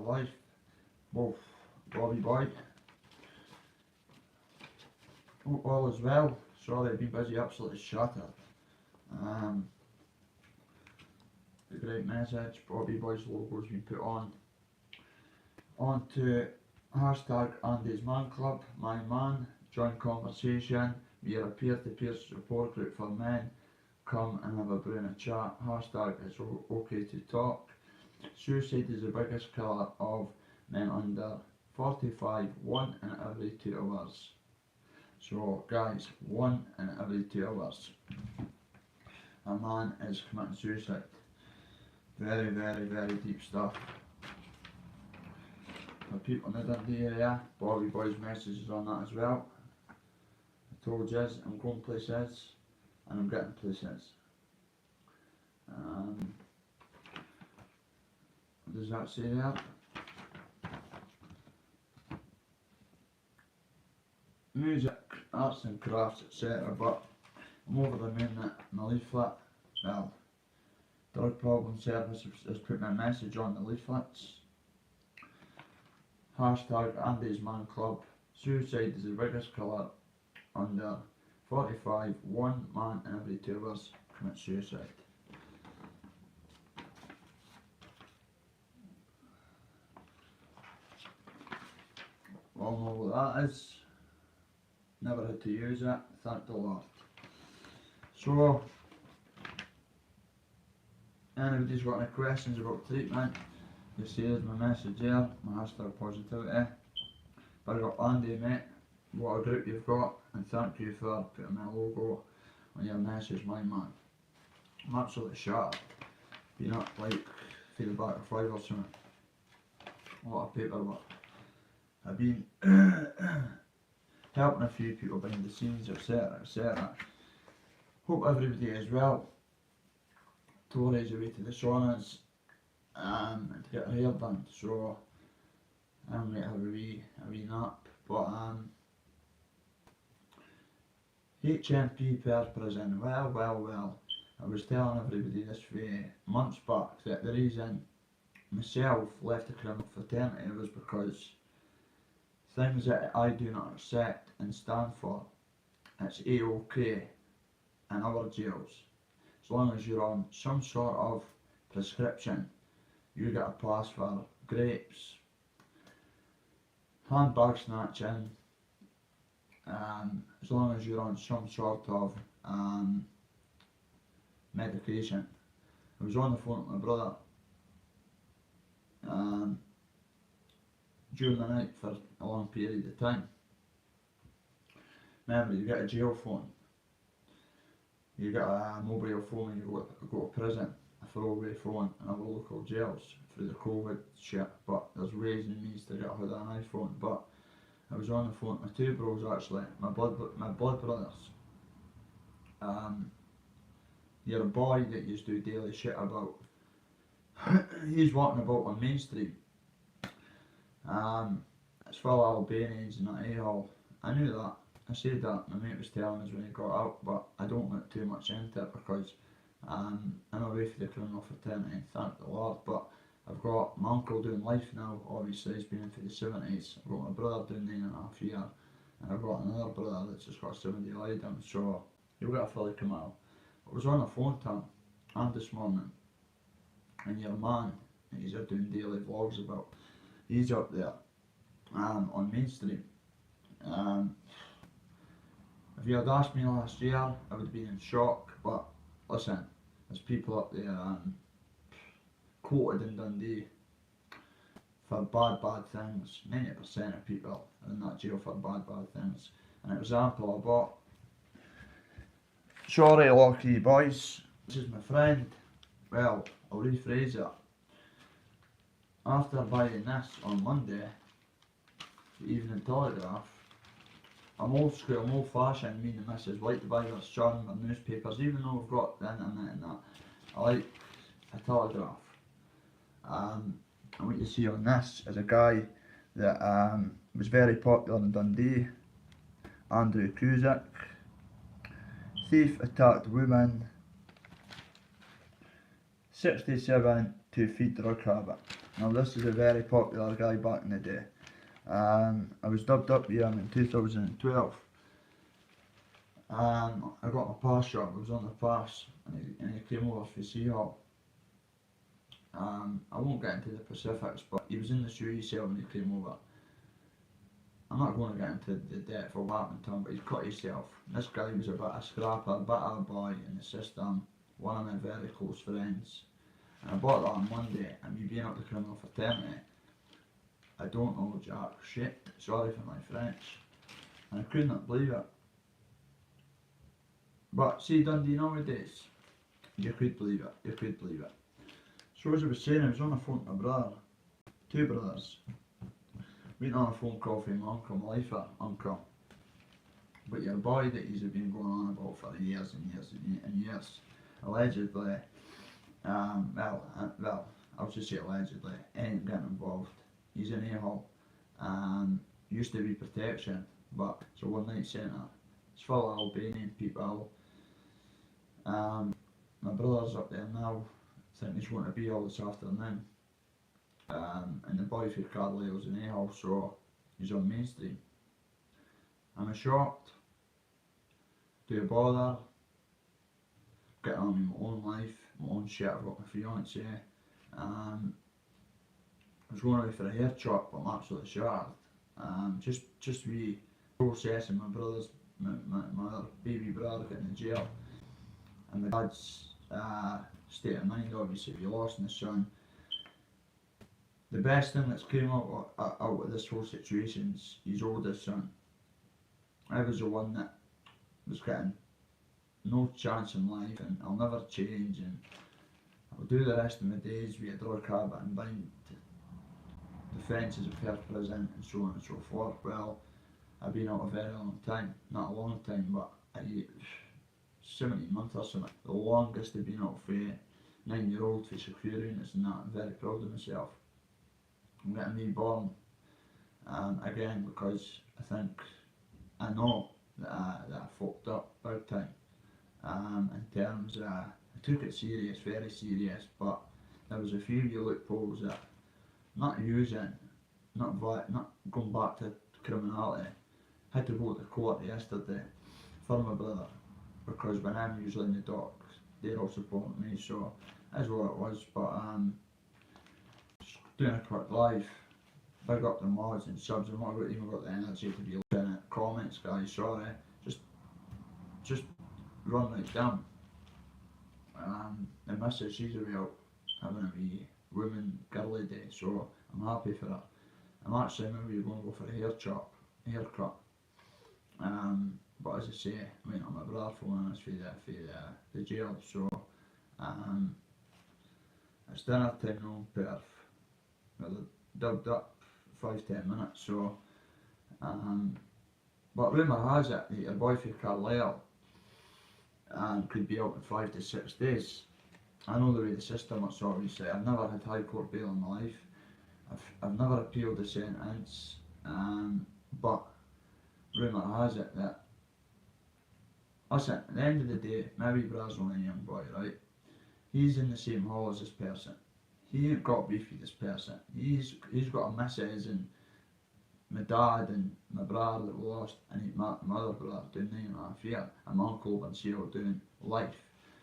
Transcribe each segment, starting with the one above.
life. Both Bobby Boy. Hope all is well. Sorry, I've been busy, absolutely shattered. A great message. Bobby Boy's logo's been put onto hashtag Andy's Man Club, my man, join conversation. We are a peer-to-peer support group for men. Come and have a brew and a chat. Hashtag it's okay to talk. Suicide is the biggest killer of men under 45, 1 in every 2 hours. So guys, 1 in every 2 hours a man is committing suicide. Very, very, very deep stuff. For people in the Dundee area, Bobby Boy's message is on that as well. I told you, I'm going places and I'm getting places. What does that say there? Music, arts and crafts, etc. But I'm over the moon that my leaflet, well, Drug Problem Service has put my message on the leaflets. Hashtag Andy's Man Club. Suicide is the biggest killer under 45. 1 man in every 2 hours commits suicide. All know what that is. Never had to use it, thank the Lord. So, anybody's got any questions about treatment, you see there's my message there, my hashtag positivity. Big up Andy, mate, what a group you've got, and thank you for putting my logo on your message, my man. I'm absolutely shattered. Been up like for the back of 5 or something. A lot of paperwork. I've been helping a few people behind the scenes, etc, etc. Hope everybody is well. Tori's away to the saunas to get her hair done, so I'm going to have a wee nap. But HMP Perth prison, well, I was telling everybody this for months back that the reason myself left the criminal fraternity was because things that I do not accept and stand for, it's A-OK in our jails. As long as you're on some sort of prescription, you get a pass for grapes, handbag snatching, as long as you're on some sort of medication. I was on the phone with my brother during the night for a long period of time. Remember, you get a jail phone, you get a mobile phone when you go to prison, a throwaway phone in our local jails through the COVID shit, but there's ways and means to get hold of an iPhone. But I was on the phone with my 2 bros actually, my blood brothers. You're a boy that used to do daily shit about. He's walking about on Main Street. It's full of Albanians and that a-hole. I knew that. I said that, my mate was telling us when he got out, but I don't look too much into it because I'm away from the criminal fraternity, thank the Lord. But I've got my uncle doing life now, obviously he's been in for the 70s. I've got my brother doing 9.5 years, and I've got another brother that's just got 70 lied him, so he'll get a fully committal. I was on the phone to him and this morning, and your man, he's doing daily vlogs about, he's up there on Main Street. If you had asked me last year, I would have been in shock, but listen, there's people up there quoted in Dundee for bad things. 90% of people are in that jail for bad things. An example I bought. Sorry Lockheed boys, this is my friend. Well, I'll rephrase it. After buying this on Monday, the Evening Telegraph, I'm old school, I'm old fashioned, me and the missus like to buy their Sun, their newspapers, even though we've got the internet and that. I like a Telegraph. And what you see on this is a guy that was very popular in Dundee, Andrew Cusack. Thief attacked woman, 67 to feed drug habit. Now this is a very popular guy back in the day. I was dubbed up with him in 2012. I got my pass shot, I was on the pass, and he came over for Seahawk. I won't get into the specifics, but he was in the shoe cell when he came over. I'm not going to get into the depth of what happened to him, but he's cut himself. This guy was a bit of a scrapper, a bit of a boy in the system, one of my very close friends. And I bought that on Monday, and me being up the criminal fraternity, I don't know jack shit, sorry for my French. And I could not believe it. But see Dundee nowadays, you could believe it, you could believe it. So as I was saying, I was on the phone to my brother, two brothers. Went on a phone call from my uncle, my life uncle. But your boy that he's been going on about for years and years and years, allegedly, I'll just say allegedly, ain't getting involved. He's an a-hole. Used to be protection, but it's a one-night centre. It's full of Albanian people. My brother's up there now. I think he's going to be all this afternoon. And the boy from Carlisle's an a-hole, so he's on mainstream. I'm shocked. Do you bother? Getting on with my own life, my own shit. I've got my fiance. I was going away for a hair chop, but I'm absolutely shattered. Just processing my brother's, my other baby brother getting in jail, and my dad's state of mind. Obviously, we lost my son. The best thing that's came out of this whole situation is his oldest son. I was the one that was getting no chance in life, and I'll never change, and I'll do the rest of my days with a drug habit and bind the fences of Perth prison and so on and so forth. Well, I've been out a very long time, not a long time, but 17 months or something. The longest I've been out for 9-year-old for secure units, and that I'm very proud of myself. I'm getting reborn again, because I know that I fucked up big time. In terms of, I took it serious, very serious, but there was a few loopholes that not using, not going back to criminality. Had to go to court yesterday for my brother, because when I'm usually in the dock, they're all supporting me, so that's what it was. But just doing a quick live, big up the mods and subs. I'm not even got the energy to be looking at comments, guys, sorry. Just run right down. The missus, she's away out having a wee woman girly day, so I'm happy for her. I'm actually maybe going to go for a haircut. But as I say, I went on my brother phoning us for the jail, so it's dinner time now in Perth. Well, they're dubbed up 5-10 minutes, so but rumour has it that your boy from Carlisle could be out in 5 to 6 days. I know the way the system works, obviously. I've never had High Court bail in my life. I've never appealed the sentence, but rumour has it that, listen, at the end of the day, maybe Brad's only a young boy, right? He's in the same hall as this person. He ain't got beef with this person. He's got a missus and my dad and my brother that we lost, and my other brother doing 9.5 years, and my uncle and Cyril doing life.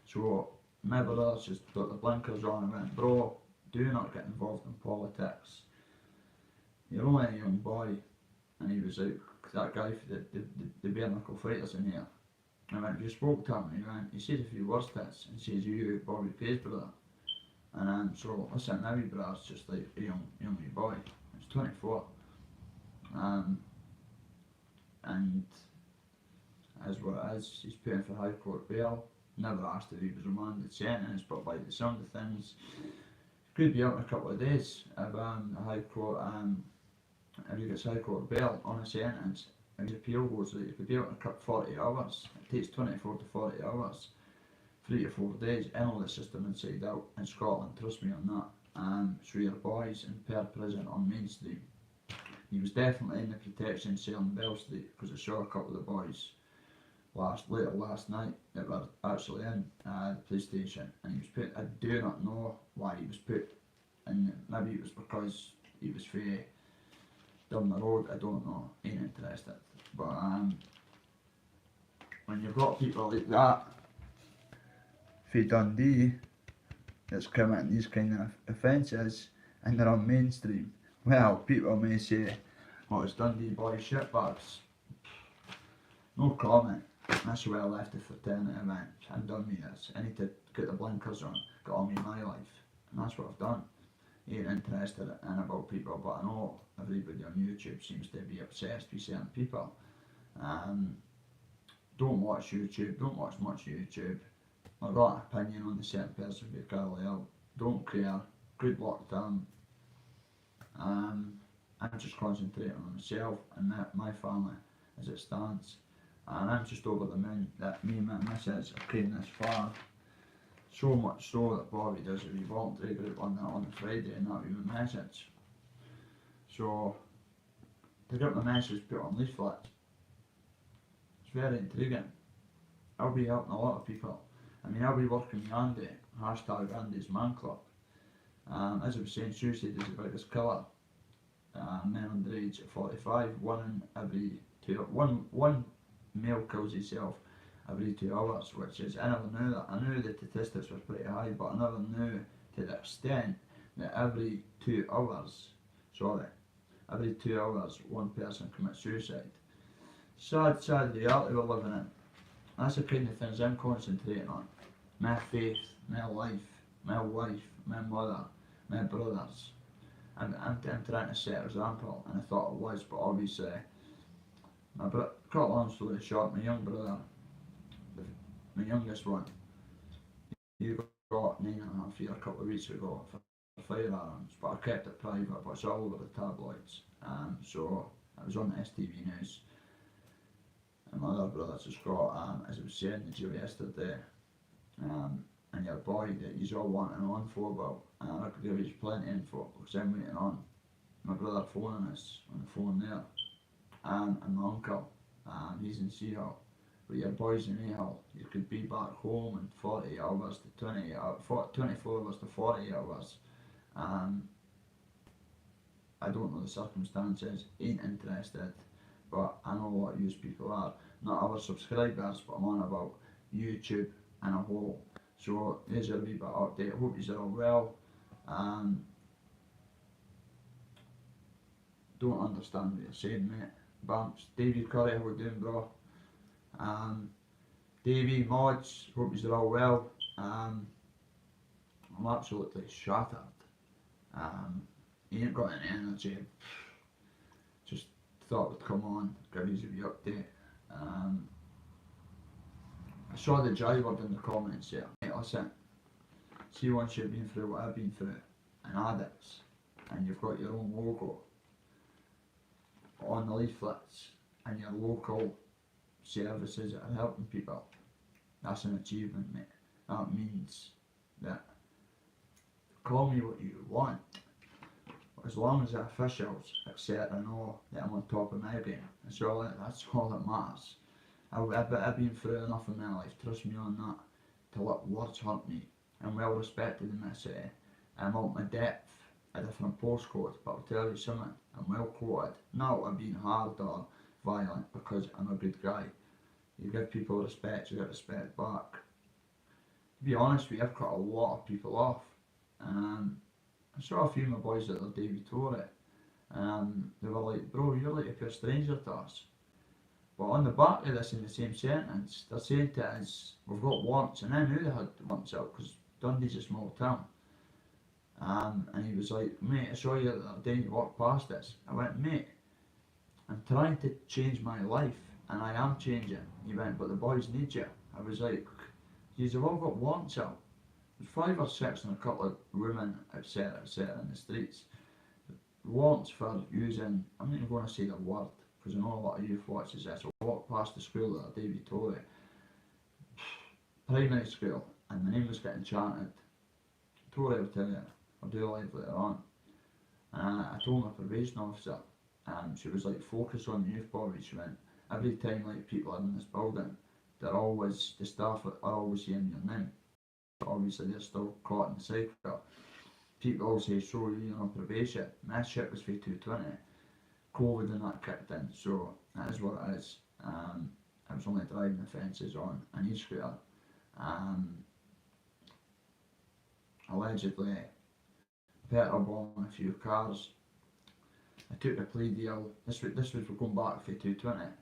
So my brother's just got the blinkers on and went, bro, do not get involved in politics. You're only a young boy. And he was like, that guy for the bare knuckle fighters in here. I went, if you spoke to him, and he said a few words to us, and says, you Bobby Pay's brother. And so, listen, my wee brother's just like a young wee boy. He's 24. And as what it is, he's paying for High Court bail. Never asked if he was remanded sentence, but by the sound of things, he could be out in a couple of days if the High Court, if he gets High Court bail on a sentence. If his appeal goes, he could be out in 40 hours. It takes 24 to 40 hours, 3 to 4 days. I know the system inside out in Scotland, trust me on that. So your boy's in Perth prison on Main Street. He was definitely in the protection cell in Bell Street, because I saw a couple of the boys later last night that were actually in the police station, and he was put. I do not know why he was put and maybe it was because he was fae down the road, I don't know, ain't interested. But when you've got people like that fae Dundee that's committing these kind of offences and they're on mainstream, well, people may say, well, it's Dundee boys shitbags. No comment. That's why I left the fraternity event. I'm done with this. I need to get the blinkers on, get on with my life. And that's what I've done. Ain't interested in about people, but I know everybody on YouTube seems to be obsessed with certain people. Don't watch YouTube, don't watch much YouTube. I've got an opinion on the certain person with Carlisle. Don't care. Good luck to them. I'm just concentrating on myself and my family as it stands. And I'm just over the moon that me and my missus have came this far. So much so that Bobby does a wee voluntary group on the Friday, and that was my message. So to get my message put on leaflets, it's very intriguing. I'll be helping a lot of people. I mean, I'll be working with Andy, hashtag Andy's Man Club. As I was saying, suicide is the biggest killer. Men under the age of 45, one male kills himself every 2 hours, which is, I never knew that. I knew the statistics were pretty high, but I never knew to the extent that every 2 hours one person commits suicide. Sad reality we're living in. That's the kind of things I'm concentrating on. My faith, my life, my wife, my mother, my brothers. I'm trying to set an example, and I thought it was, but obviously, cut a long story short, my young brother, my youngest one, he got 9.5 years a couple of weeks ago for firearms, but I kept it private, but it's all over the tabloids. So I was on the STV News, and my other brother just got, as I was saying to you yesterday, and your boy that he's all wanting on for about, and I could give you plenty of info because I'm waiting on my brother phoning us on the phone there, and my uncle, he's in Seahall. But your boy's in Ahall, you could be back home in 48 hours to 24 hours to 48 hours. I don't know the circumstances, ain't interested, but I know what use people are. Not our subscribers, but I'm on about YouTube and a whole. So there's a wee bit of update. Hope you're all well. Don't understand what you're saying, mate. Bumps. David Curry, how we doing, bro? Davey, mods, hope you're all well. I'm absolutely shattered. He ain't got any energy. Just thought we'd come on, give you a wee update. I saw the Jai word in the comments there. Hey, listen, see once you've been through what I've been through, and addicts, and you've got your own logo on the leaflets, and your local services that are helping people, that's an achievement, mate. That means that, call me what you want, as long as the officials accept and know that I'm on top of my game, that's all that matters. I've been through enough in my life, trust me on that, to let words hurt me. I'm well respected in this city. I'm out my depth, a different postcode, but I'll tell you something, I'm well quoted. Not I'm being hard or violent, because I'm a good guy. You give people respect, you get respect back. To be honest with you, I've cut a lot of people off. I saw a few of my boys at the Davy Tour. They were like, bro, you're like a pure stranger to us. But on the back of this, in the same sentence, they're saying to us, we've got warrants, and I knew they had warrants out because Dundee's a small town. And he was like, mate, I saw you the other day, you walked past us. I went, mate, I'm trying to change my life, and I am changing. He went, but the boys need you. I was like, you've all got warrants out. There's 5 or 6 and a couple of women, etc., in the streets. Warrants for using, I'm not even going to say the word, because I know a lot of youth watches this. I walked past the school that Davy Tory, primary school, and my name was getting chanted. Tory will tell you, I'll do a live later on. I told my probation officer, she was like, focus on the youth, Bobby. She went, every time like people are in this building, the staff are always hearing your name. But obviously they're still caught in the cycle. people all say, so you're on probation. My shit was for 220. COVID and that kicked in, so that is what it is. I was only driving offences on an e-scooter. Um, Allegedly petrol bombing a few cars. I took a plea deal. This was going back for 220.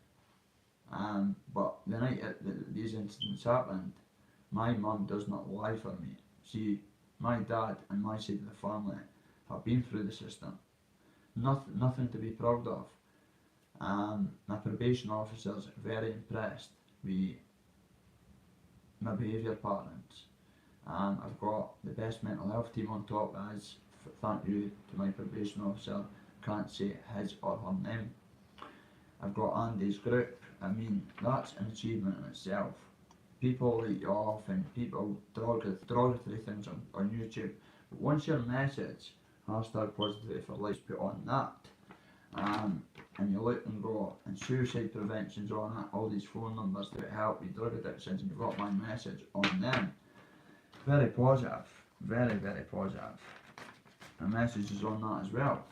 But the night these incidents happened, my mum does not lie for me. See, my dad and my side of the family have been through the system. Nothing to be proud of. My probation officer's very impressed with my behaviour patterns. I've got the best mental health team on top, as thank you to my probation officer, can't say his or her name. I've got Andy's group. I mean, that's an achievement in itself. People write you off and people derogatory things on YouTube. But once your message, hashtag positivity for life, put on that, and you look and go, and suicide prevention's on it, all these phone numbers to help with drug addictions, and you've got my message on them. Very positive, very positive. The message is on that as well.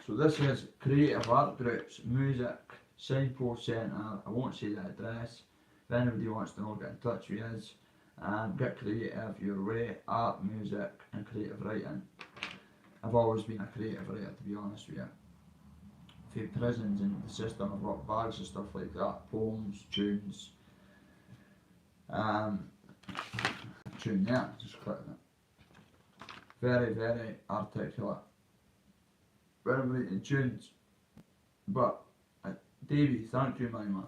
So this is creative art groups, music, signpost centre. I won't say the address. If anybody wants to know, get in touch with us. Get creative your way, art, music and creative writing. I've always been a creative writer, to be honest with you. For prisons and the system, I've got bags of stuff like that, poems, tunes. Tune there, just click it. Very articulate. Very writing tunes. But Davey, thank you, my man.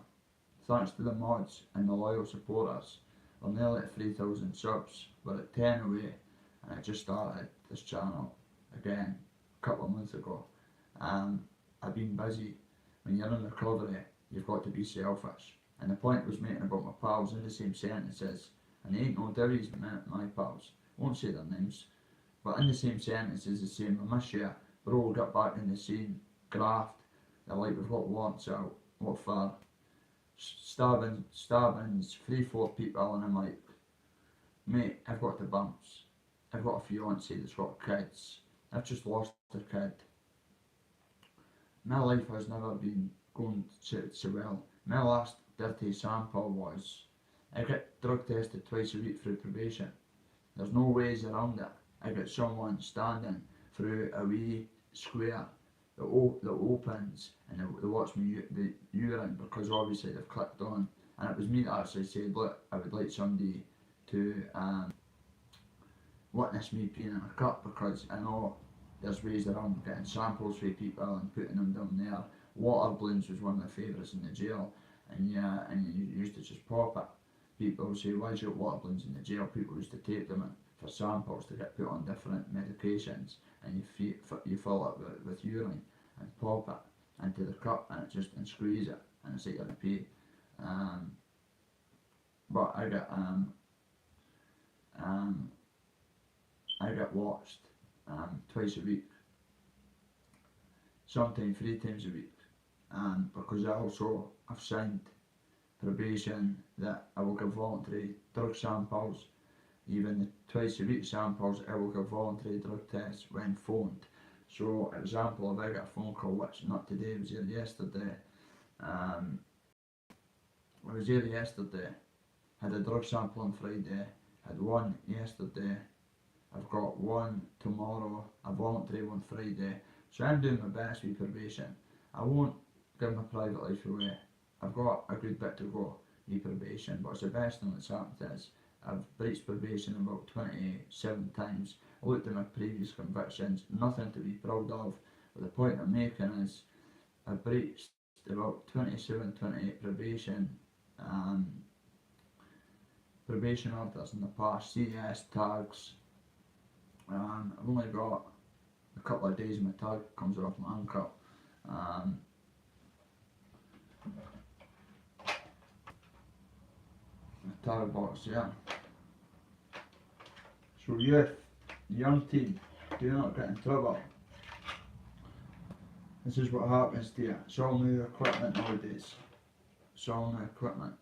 Thanks to the mods and the loyal supporters. We're nearly at 3,000 subs. We're at 10 away, and I just started this channel again a couple of months ago. I've been busy. When you're in recovery, you've got to be selfish. And the point I was making about my pals in the same sentences, and they ain't no divvies, my pals. Won't say their names, but in the same sentences, the same. I miss you, bro. We'll get back in the scene. Graft. They're like, we've got warrants out. What for? Stabbings, 3-4 people, and I'm like, mate, I've got the bumps. I've got a fiance that's got kids. I've just lost a kid. My life has never been going so well. My last dirty sample was, I get drug tested twice a week through probation. There's no ways around it. I get someone standing through a wee square that opens, and they watch me the urine, because obviously they've clicked on, and it was me that actually said, look, I would like somebody to witness me peeing in a cup, because I know there's ways around getting samples for people and putting them down there. Water balloons was one of my favourites in the jail, and you used to just pop it. People say, why is your water balloons in the jail? People used to take them in for samples to get put on different medications, and you fill it with urine and pop it into the cup, and it just, and squeeze it, and it's like you're gonna pee. But I get watched twice a week, sometimes 3 times a week, because I've signed probation that I will give voluntary drug samples. Even the twice a week samples, I will give voluntary drug tests when phoned. So, example, if I get a phone call, which not today, I was here yesterday, had a drug sample on Friday, had one yesterday, I've got one tomorrow, a voluntary one Friday. So I'm doing my best with probation. I won't give my private life away. I've got a good bit to go with probation, but it's the best thing that's happened is I've breached probation about 27 times. I looked at my previous convictions, nothing to be proud of, but the point I'm making is I've breached about 27, 28 probation orders in the past, CS tags. I've only got a couple of days and my tag comes off my ankle. The tag box, yeah. So youth, young team, do not get in trouble. This is what happens to you. It's all new equipment nowadays. It's all new equipment.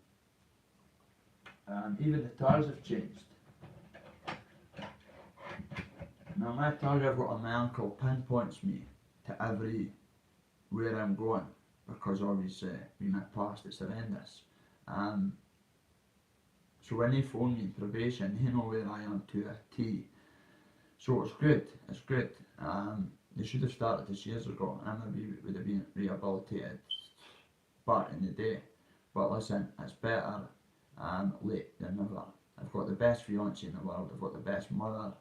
Even the tires have changed. Now my target, I've got a my uncle pinpoints me to every where I'm going because obviously with my past it's horrendous. Um, so when they phone me in probation, they know where I am to a T. So it's good, it's good. They should have started this years ago and I maybe would have been rehabilitated back in the day. But listen, it's better late than never. I've got the best fiance in the world, I've got the best mother,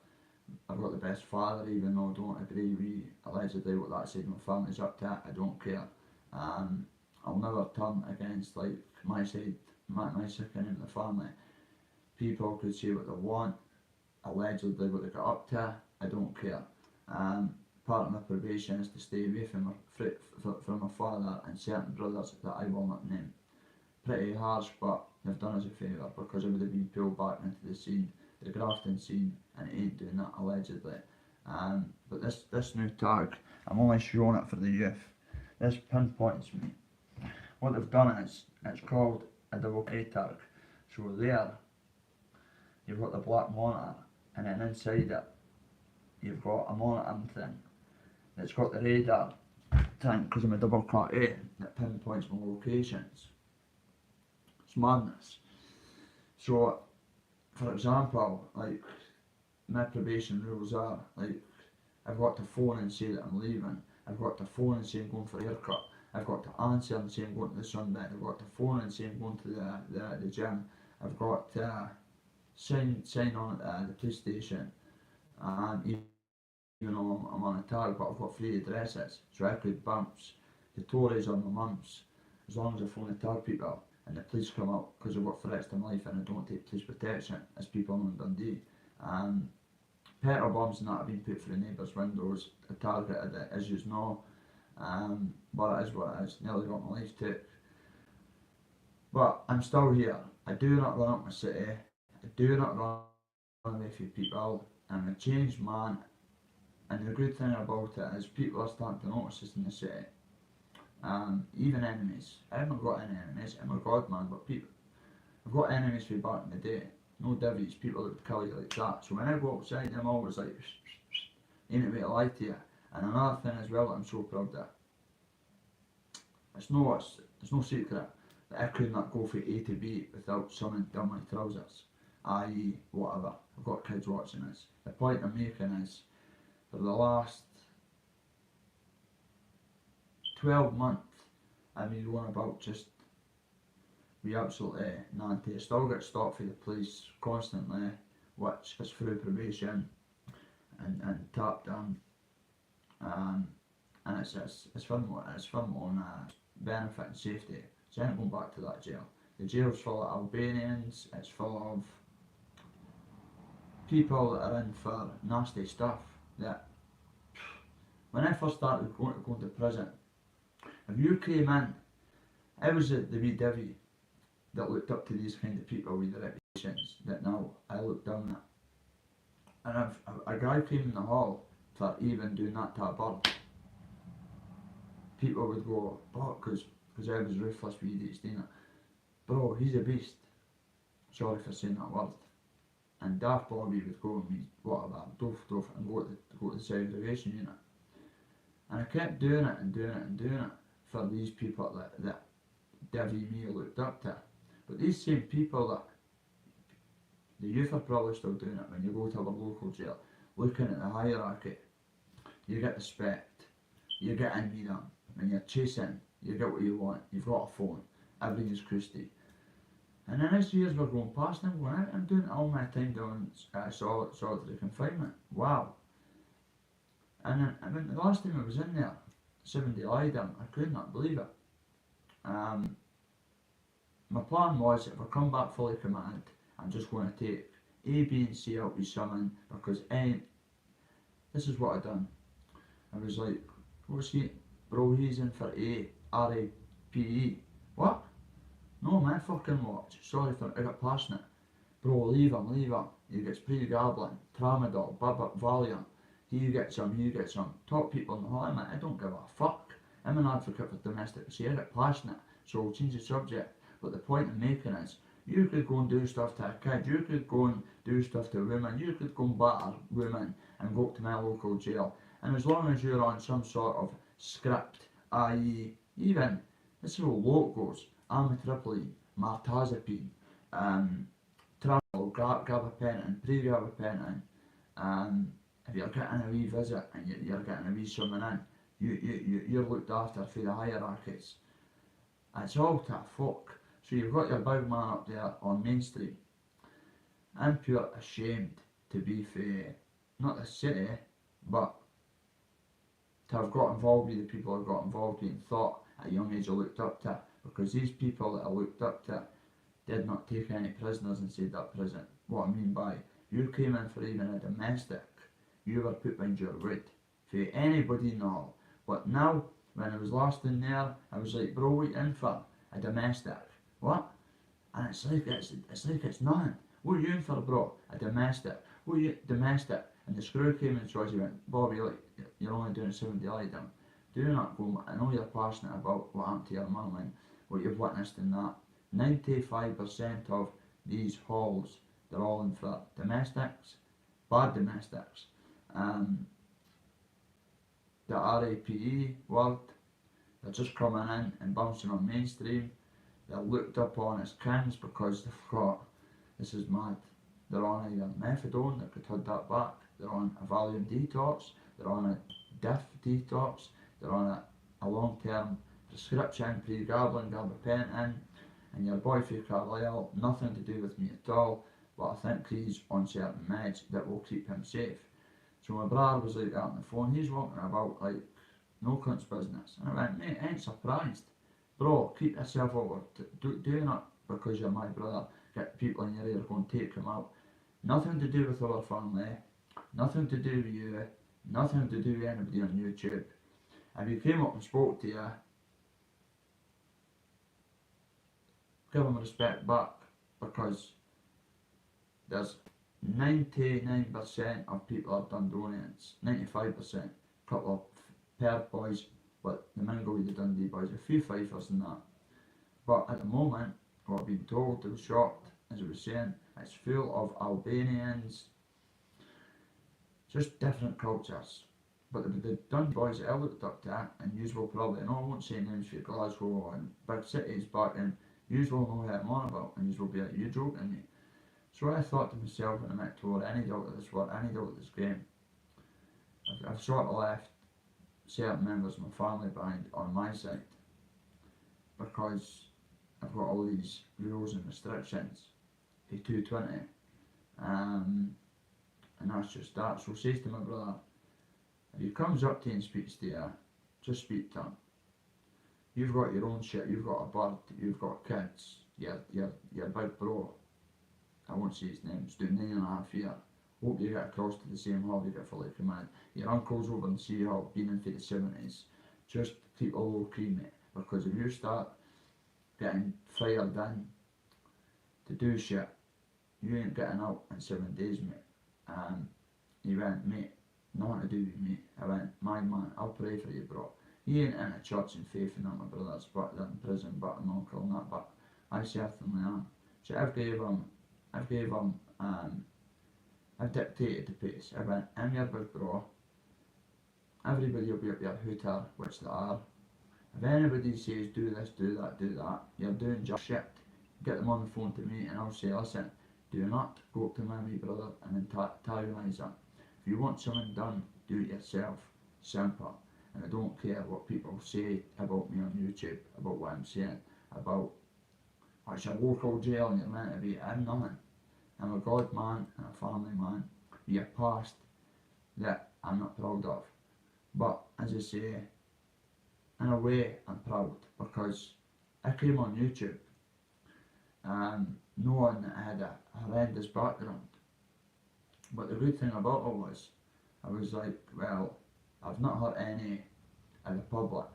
I've got the best father, even though I don't agree with allegedly what that side of my family's up to, I don't care. I'll never turn against like my side, my second in the family. People could say what they want, allegedly what they got up to, I don't care. Part of my probation is to stay away from my father and certain brothers that I will not name. Pretty harsh, but they've done us a favour because I would have been pulled back into the scene, the grafting scene, and it ain't doing that allegedly. But this new tag, I'm only showing it for the youth. This pinpoints me. What they've done is, it's called a double A tag. So there, you've got the black monitor, and then inside it, you've got a monitoring thing that's got the radar thing, because I'm a double cut A, that pinpoints my locations. It's madness. So, for example, like, my probation rules are, like, I've got to phone and say that I'm leaving, I've got to phone and say I'm going for a haircut, I've got to answer and say I'm going to the sunbed, I've got to phone and say I'm going to the gym, I've got to sign on at the police station, and even though I'm on a tag, but I've got 3 addresses, so I could bounce the Tories or my mum's as long as I phone the tag people and the police come up, because I've got threats to my life and I don't take police protection, as people know in Dundee. Petrol bombs and that have been put through neighbours' windows, targeted it, as you know, but it is what it is, nearly got my life took. But I'm still here. I do not run up my city, I do not run away from people, I'm a changed man, and the good thing about it is people are starting to notice this in the city. Even enemies. I haven't got any enemies, I'm a god man, but people, I've got enemies from back in the day. No divvies, people that would kill you like that. So when I go outside, I'm always like, ain't a way to lie to you. And another thing as well that I'm so proud of, it's no secret that I could not go from A to B without someone down my trousers, i.e. whatever. I've got kids watching this. The point I'm making is, for the last 12 months, I've been going about just be absolutely nanty. I still get stopped for the police constantly, which is through probation and tapped down, and it's for my own benefit and safety. So I ain't going back to that jail. The jail's full of Albanians, it's full of people that are in for nasty stuff. That when I first started going to prison, if you came in, I was the wee divvy that looked up to these kind of people with the reputations that now I look down at. And if a guy came in the hall for even doing that to a bird, people would go, oh, because I was ruthless with idiots doing it. Bro, he's a beast. Sorry for saying that word. And Daft Bobby would go and me, whatever, doof, and go to the segregation unit. And I kept doing it and doing it and doing it for these people that Davy me looked up to. But these same people that the youth are probably still doing it when you go to our local jail, looking at the hierarchy, you get respect, you get in with them, when you're chasing, you get what you want, you've got a phone, everything's crusty. And then as years were going past, I'm doing all my time doing solitary confinement. Wow. And then, I mean, the last time I was in there, 7-day lie down, I could not believe it. My plan was, if I come back fully committed, I'm just going to take A, B and C out with someone, because this is what I done. I was like, what's he? Bro, he's in for A, R-A-P-E. What? No, my fucking watch. Sorry for I got passionate. Bro, leave him. He gets pregabalin, tramadol, Valium. He gets some. Top people in the hall, I don't give a fuck. I'm an advocate for domestic. See, I get passionate, so I'll change the subject. But the point I'm making is, You could go and do stuff to a kid, you could go and do stuff to a woman, you could go and batter women and go to my local jail. And as long as you're on some sort of script, i.e., even, this is how low it goes, amitriptyline, mirtazapine, tramadol, gabapentin, pregabapentin, if you're getting a wee visit and you're getting a wee summon in, you're looked after for the hierarchies. It's all to a fuck. So you've got your big man up there on mainstream. I'm pure ashamed to be for not the city, but to have got involved with the people I've got involved with and thought at a young age I looked up to, because these people that I looked up to did not take any prisoners inside that prison. What I mean by, you came in for even a domestic, you were put behind your wood for anybody and all. But now, when I was last in there, I was like, bro, what you in for? A domestic. What? And it's like it's nothing. What are you in for, bro? A domestic. What are you domestic? And the screw came in George, he went, Bobby, like, you're only doing 70 item. Do not go, I know you're passionate about what happened to your mum and what you've witnessed in that. 95% of these halls, they're all in for domestics, bad domestics. The RAPE word, they're just coming in and bouncing on mainstream. They're looked up on as kings because they've got, this is mad, they're on either methadone that could hold that back, they're on a Valium detox, they're on a diff detox, they're on a long-term prescription, pregabalin, gabapentin, and your boy for Carlisle, nothing to do with me at all, but I think he's on certain meds that will keep him safe. So my brother was like that on the phone, he's walking about like no cunt's business. And I went, mate, I ain't surprised. Bro, keep yourself over. Do not, because you're my brother, get people in your ear going, take him out. Nothing to do with our family, nothing to do with you, nothing to do with anybody on YouTube. If he came up and spoke to you, give him respect back, because there's 99% of people have done donations, 95%, couple of Perth boys, but the mingle with the Dundee boys, a few Fifers and that. But at the moment, what I've been told, I was shocked, as I was saying, it's full of Albanians, just different cultures. But the Dundee boys that I looked up to, and yous will probably, and I won't say names for Glasgow and big cities, but yous will know who I'm on about, and yous will be like, you joking me? So I thought to myself when I met toward any doubt of this work, any doubt of this game, I've sort of left certain members of my family behind on my side, because I've got all these rules and restrictions for 220, and that's just that. So says to my brother, if he comes up to you and speaks to you, just speak to him. You've got your own shit, you've got a bird, you've got kids, your big bro, I won't say his name, he's doing 9.5 years. Hope you get across to the same hall you get for like a man. Your uncle's over in the Sea Hall, been in for the 70s. Just keep a low key, mate, because if you start getting fired in to do shit, you ain't getting out in 7 days, mate. He went, mate, nothing to do with me. I went, my man, I'll pray for you, bro. He ain't in a church and faith and that, my brothers, but they're in prison, but an uncle and that, but I certainly am. So I've dictated the pace. I went, I'm your big bro. Everybody will be up your hooter, which they are. If anybody says do this, do that, you're doing just shit. Get them on the phone to me and I'll say, listen, do not go up to my wee brother and antagonise him. If you want something done, do it yourself. Simple. And I don't care what people say about me on YouTube, about what I'm saying, about it's a local jail and you're meant to be. I'm nothing. I'm a God man and a family man with a past that I'm not proud of. But as I say, in a way I'm proud, because I came on YouTube knowing that I had a horrendous background. But the good thing about it was, I was like, well, I've not hurt any of the public.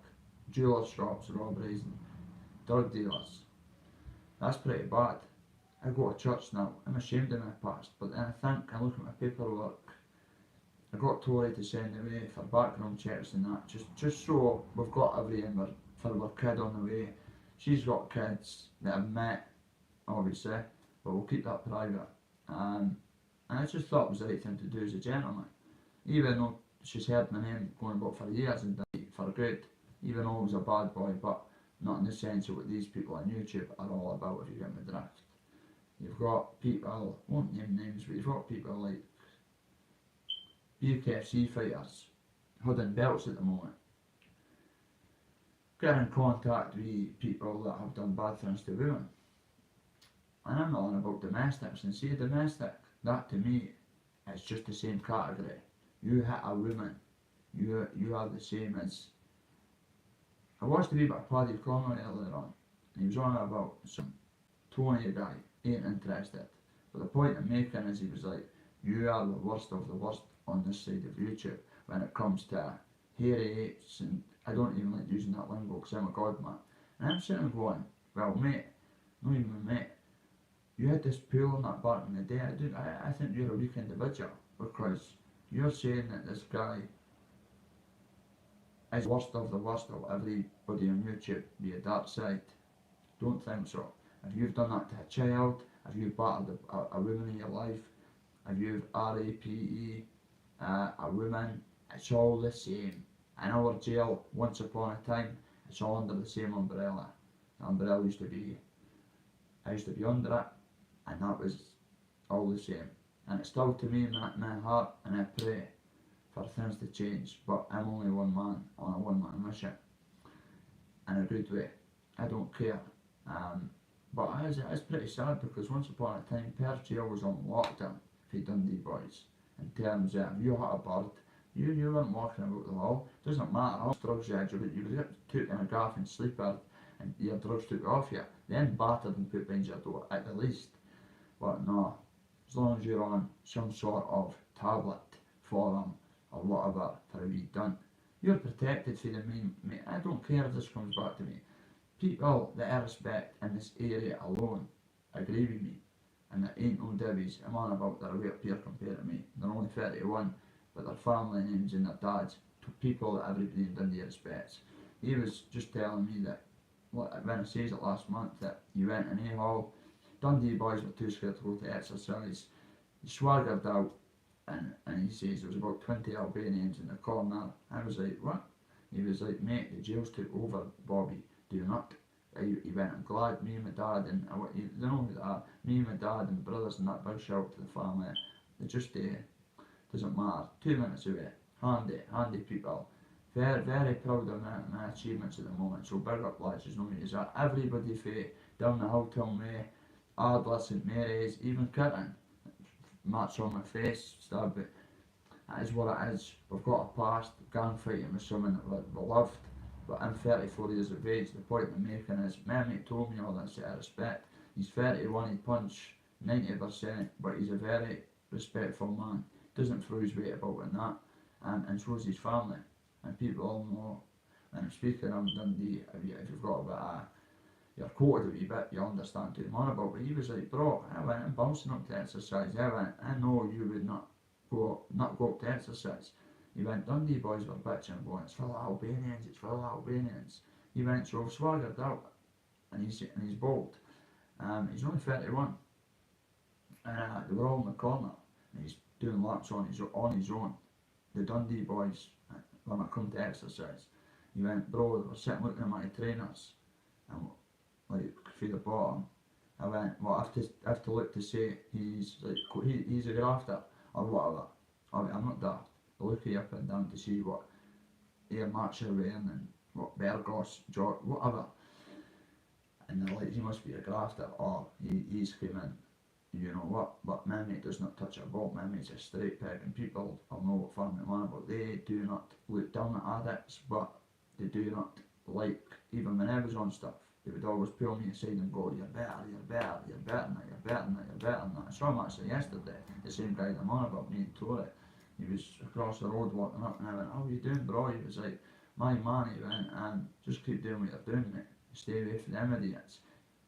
Jeweler shops, robberies, and drug dealers. That's pretty bad. I go to church now, I'm ashamed of my past, but then I think, I look at my paperwork, I got Tory to send away for background checks and that, just so we've got everything for our kid on the way. She's got kids that I've met obviously, but we'll keep that private. Um, and I just thought it was the right thing to do as a gentleman. Even though she's heard my name going about for years and done it for good, even though I was a bad boy, but not in the sense of what these people on YouTube are all about, if you get my drift. You've got people, won't name names, but you've got people like UKFC fighters holding belts at the moment, get in contact with people that have done bad things to women. And I'm not on about domestics, and see a domestic, that to me is just the same category. You hit a woman, you are the same as. I watched a wee bit of Paddy Conway earlier on, and he was on about some Tony guy, ain't interested. But the point I'm making is he was like, you are the worst of the worst on this side of YouTube when it comes to hairy apes, and I don't even like using that lingo because I'm a god man. And I'm sitting there going, well mate, not even mate, you had this pool on that back in the day. I think you're a weak individual because you're saying that this guy is worst of the worst of everybody on YouTube, be a dark side. Don't think so. If you've done that to a child, if you've battered a woman in your life, if you've RAPE a woman, it's all the same. In our jail, once upon a time, it's all under the same umbrella. The umbrella used to be, I used to be under it, and that was all the same. And it's still to me in my heart, and I pray for things to change, but I'm only one man on a one-man mission, in a good way. I don't care. But it's pretty sad because once upon a time, Perth Jail was on lockdown for Dundee boys. In terms of, if you hit a bird, you weren't walking about the hall. Doesn't matter how much drugs you had, you would get took in a gaff and sleeper, and your drugs took off you, then battered and put behind your door at the least. But no, as long as you're on some sort of tablet for them or whatever for a wee done, you're protected for the main. I don't care if this comes back to me. People that I respect in this area alone agree with me, and there ain't no divvies. I'm on about they're way up here compared to me. They're only 31, but their family names and their dads to people that everybody in Dundee respects. He was just telling me that when I says it last month that he went in A-Hall, Dundee boys were too scared to go to exercise. He swaggered out and he says there was about 20 Albanians in the corner. I was like, what? He was like, mate, the jails took over, Bobby. Do not. He went, I'm glad me and my dad and you know who they are, me and my dad and brothers and that, big shout to the family. They just doesn't matter. 2 minutes away. Handy people. Very proud of my achievements at the moment. So big up lads, there's no need to that. Everybody for down the Hill Till May, Ardla, St Mary's, even Kitten. Match on my face, stab it. That is what it is. We've got a past, gang fighting with someone that we loved. But I'm 34 years of age. The point I'm making is, my mate told me all this out of respect. He's 31, he'd punch 90%, but he's a very respectful man. Doesn't throw his weight about in that, and so's his family. And people all know, when I'm speaking on Dundee, if you've got a bit of, you're quoted a wee bit, you understand what I'm on about. But he was like, bro, I went and bouncing up to exercise. I know you would not go up to exercise. He went, Dundee boys were bitching, going, it's full of Albanians, it's full of Albanians. He went, so I've swaggered out, and he's bold. He's only 31, and they were all in the corner, and he's doing laps on his own. The Dundee boys, when I come to exercise, he went, bro, they were sitting looking at my trainers, and like, through the bottom. I went, well, I have to look to say he's a grafter, or whatever. I'm not daft. Looking up and down to see what Air Max are wearing and what Bergos, George, whatever. And they're like, he must be a grafter, or he's coming, you know what. But my mate does not touch a ball. My mate's a straight peg, and people will know what farm I'm on about. They do not look down at addicts, but they do not like, even when I was on stuff, they would always pull me aside and go, you're better than that, you're better than that. I saw him actually yesterday, the same guy that I'm on about, me and Tory. He was across the road walking up, and I went, how are you doing, bro? He was like, my man, he went, and just keep doing what you're doing, mate. Stay away from them idiots.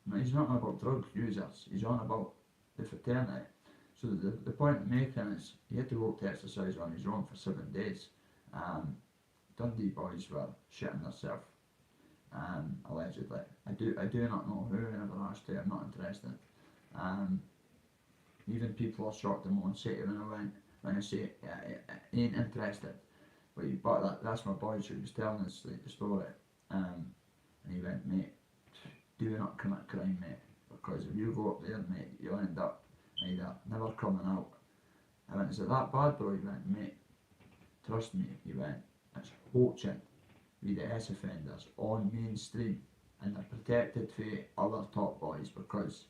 No, he's not on about drug users, he's on about the fraternity. So the point I'm making is, he had to go to exercise on his own for 7 days. Dundee boys were shitting themselves, allegedly. I do not know who, I never asked her, I'm not interested. Um, Even people are shocked in Mon City when I say he ain't interested. But that's my boy who was telling us like, the story. And he went, mate, do not commit crime, mate, because if you go up there, mate, you'll end up either never coming out. I went, is it that bad, bro? He went, mate, trust me, he went, it's poaching with the S offenders on mainstream, and they're protected for other top boys because,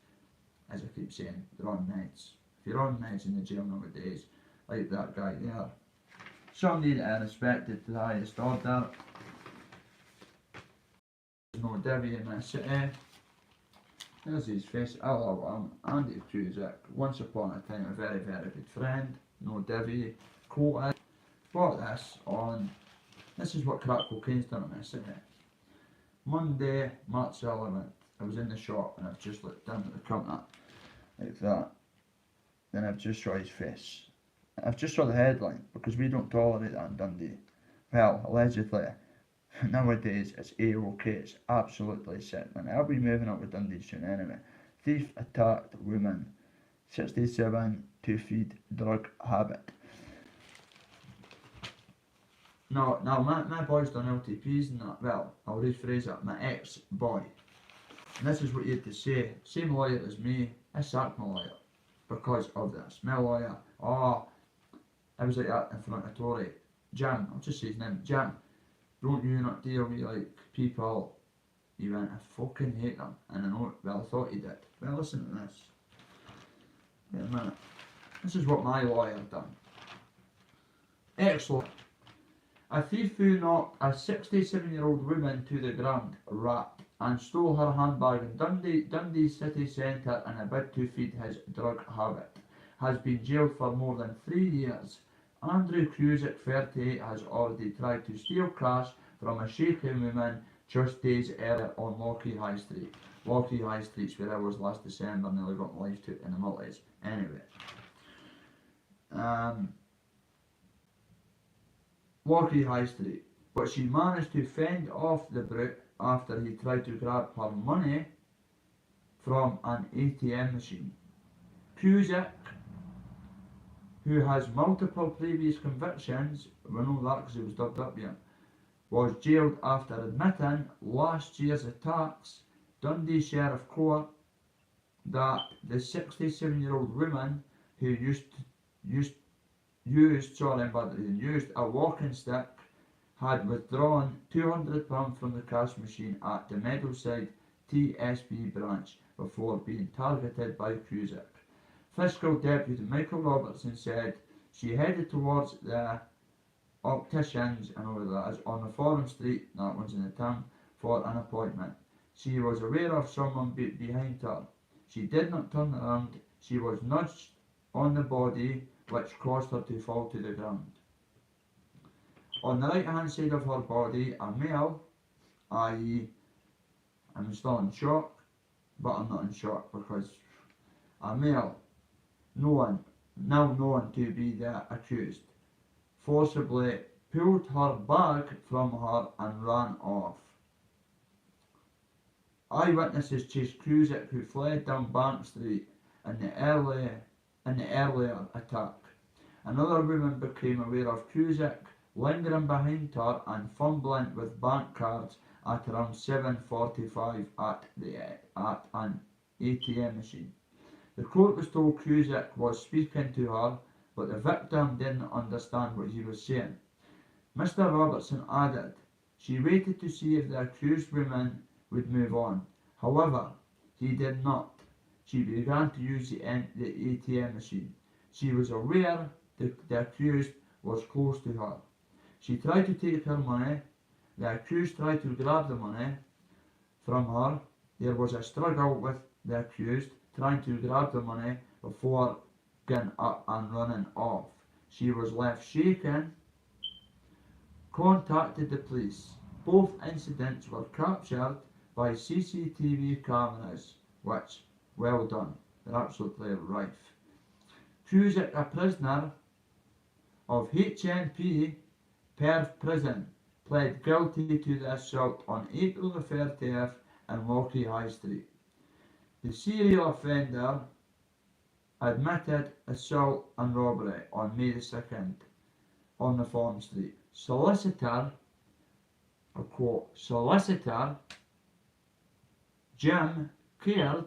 as I keep saying, they're on meds. If you're on meds in the jail nowadays, like that guy there, somebody that I respected to the highest order, there's no divvy in my city. There's his face. I love him. Andy Cusack. Once upon a time, a very, very good friend. No divvy. Quoted. Bought this on. This is what crack cocaine's done in my city. Monday, March 11th. I was in the shop and I've just looked down at the counter like that. Then I've just saw his face. I've just saw the headline because we don't tolerate that in Dundee. Well, allegedly. Nowadays, it's A-OK, it's absolutely sickening. I'll be moving up with Dundee soon anyway. Thief attacked woman, 67, to feed drug habit. Now my boy's done LTPs and that, well, I'll rephrase it, my ex-boy. And this is what he had to say. Same lawyer as me, I sacked my lawyer because of this. My lawyer, I was like that in front of Tory. Jam, I'll just say his name, Jam. Don't you not deal with like people? He went, I fucking hate them. And I know, well, I thought he did. Well, listen to this. Wait a minute. This is what my lawyer done. Excellent. A thief who knocked a 67-year-old woman to the ground, wrapped, and stole her handbag in Dundee city centre in a bid to feed his drug habit, has been jailed for more than 3 years. Andrew Cusack, 38, has already tried to steal cash from a shaken woman just days earlier on Lockheed High Street. Lockheed High Street's where I was last December, nearly got my life took in the multis. Anyway. Lockheed High Street. But she managed to fend off the brute after he tried to grab her money from an ATM machine. Cusack, who has multiple previous convictions, we know that because he was dubbed up here, was jailed after admitting last year's attacks. Dundee Sheriff Court that the 67-year-old woman who used a walking stick had withdrawn £200 from the cash machine at the Meadowside TSB branch before being targeted by Cusack. Fiscal Deputy Michael Robertson said she headed towards the opticians, and over that is on the Forum Street, that one's in the town, for an appointment. She was aware of someone behind her. She did not turn around. She was nudged on the body, which caused her to fall to the ground. On the right hand side of her body, a male, i.e. I'm still in shock, but I'm not in shock because a male, now known to be the accused, forcibly pulled her bag from her and ran off. Eyewitnesses chased Cusack, who fled down Bank Street in the earlier attack. Another woman became aware of Cusack lingering behind her and fumbling with bank cards at around 7:45 at an ATM machine. The court was told Cusack was speaking to her, but the victim didn't understand what he was saying. Mr. Robertson added, she waited to see if the accused woman would move on. However, he did not. She began to use the ATM machine. She was aware the accused was close to her. She tried to take her money. The accused tried to grab the money from her. There was a struggle with the accused trying to grab the money before getting up and running off. She was left shaken, contacted the police. Both incidents were captured by CCTV cameras, which, well done, they're absolutely rife. Cusack, a prisoner of HMP Perth Prison, pled guilty to the assault on April the 30th in Lockheed High Street. The serial offender admitted assault and robbery on May the 2nd on the Fawn Street. Solicitor, I quote, solicitor Jim Caird,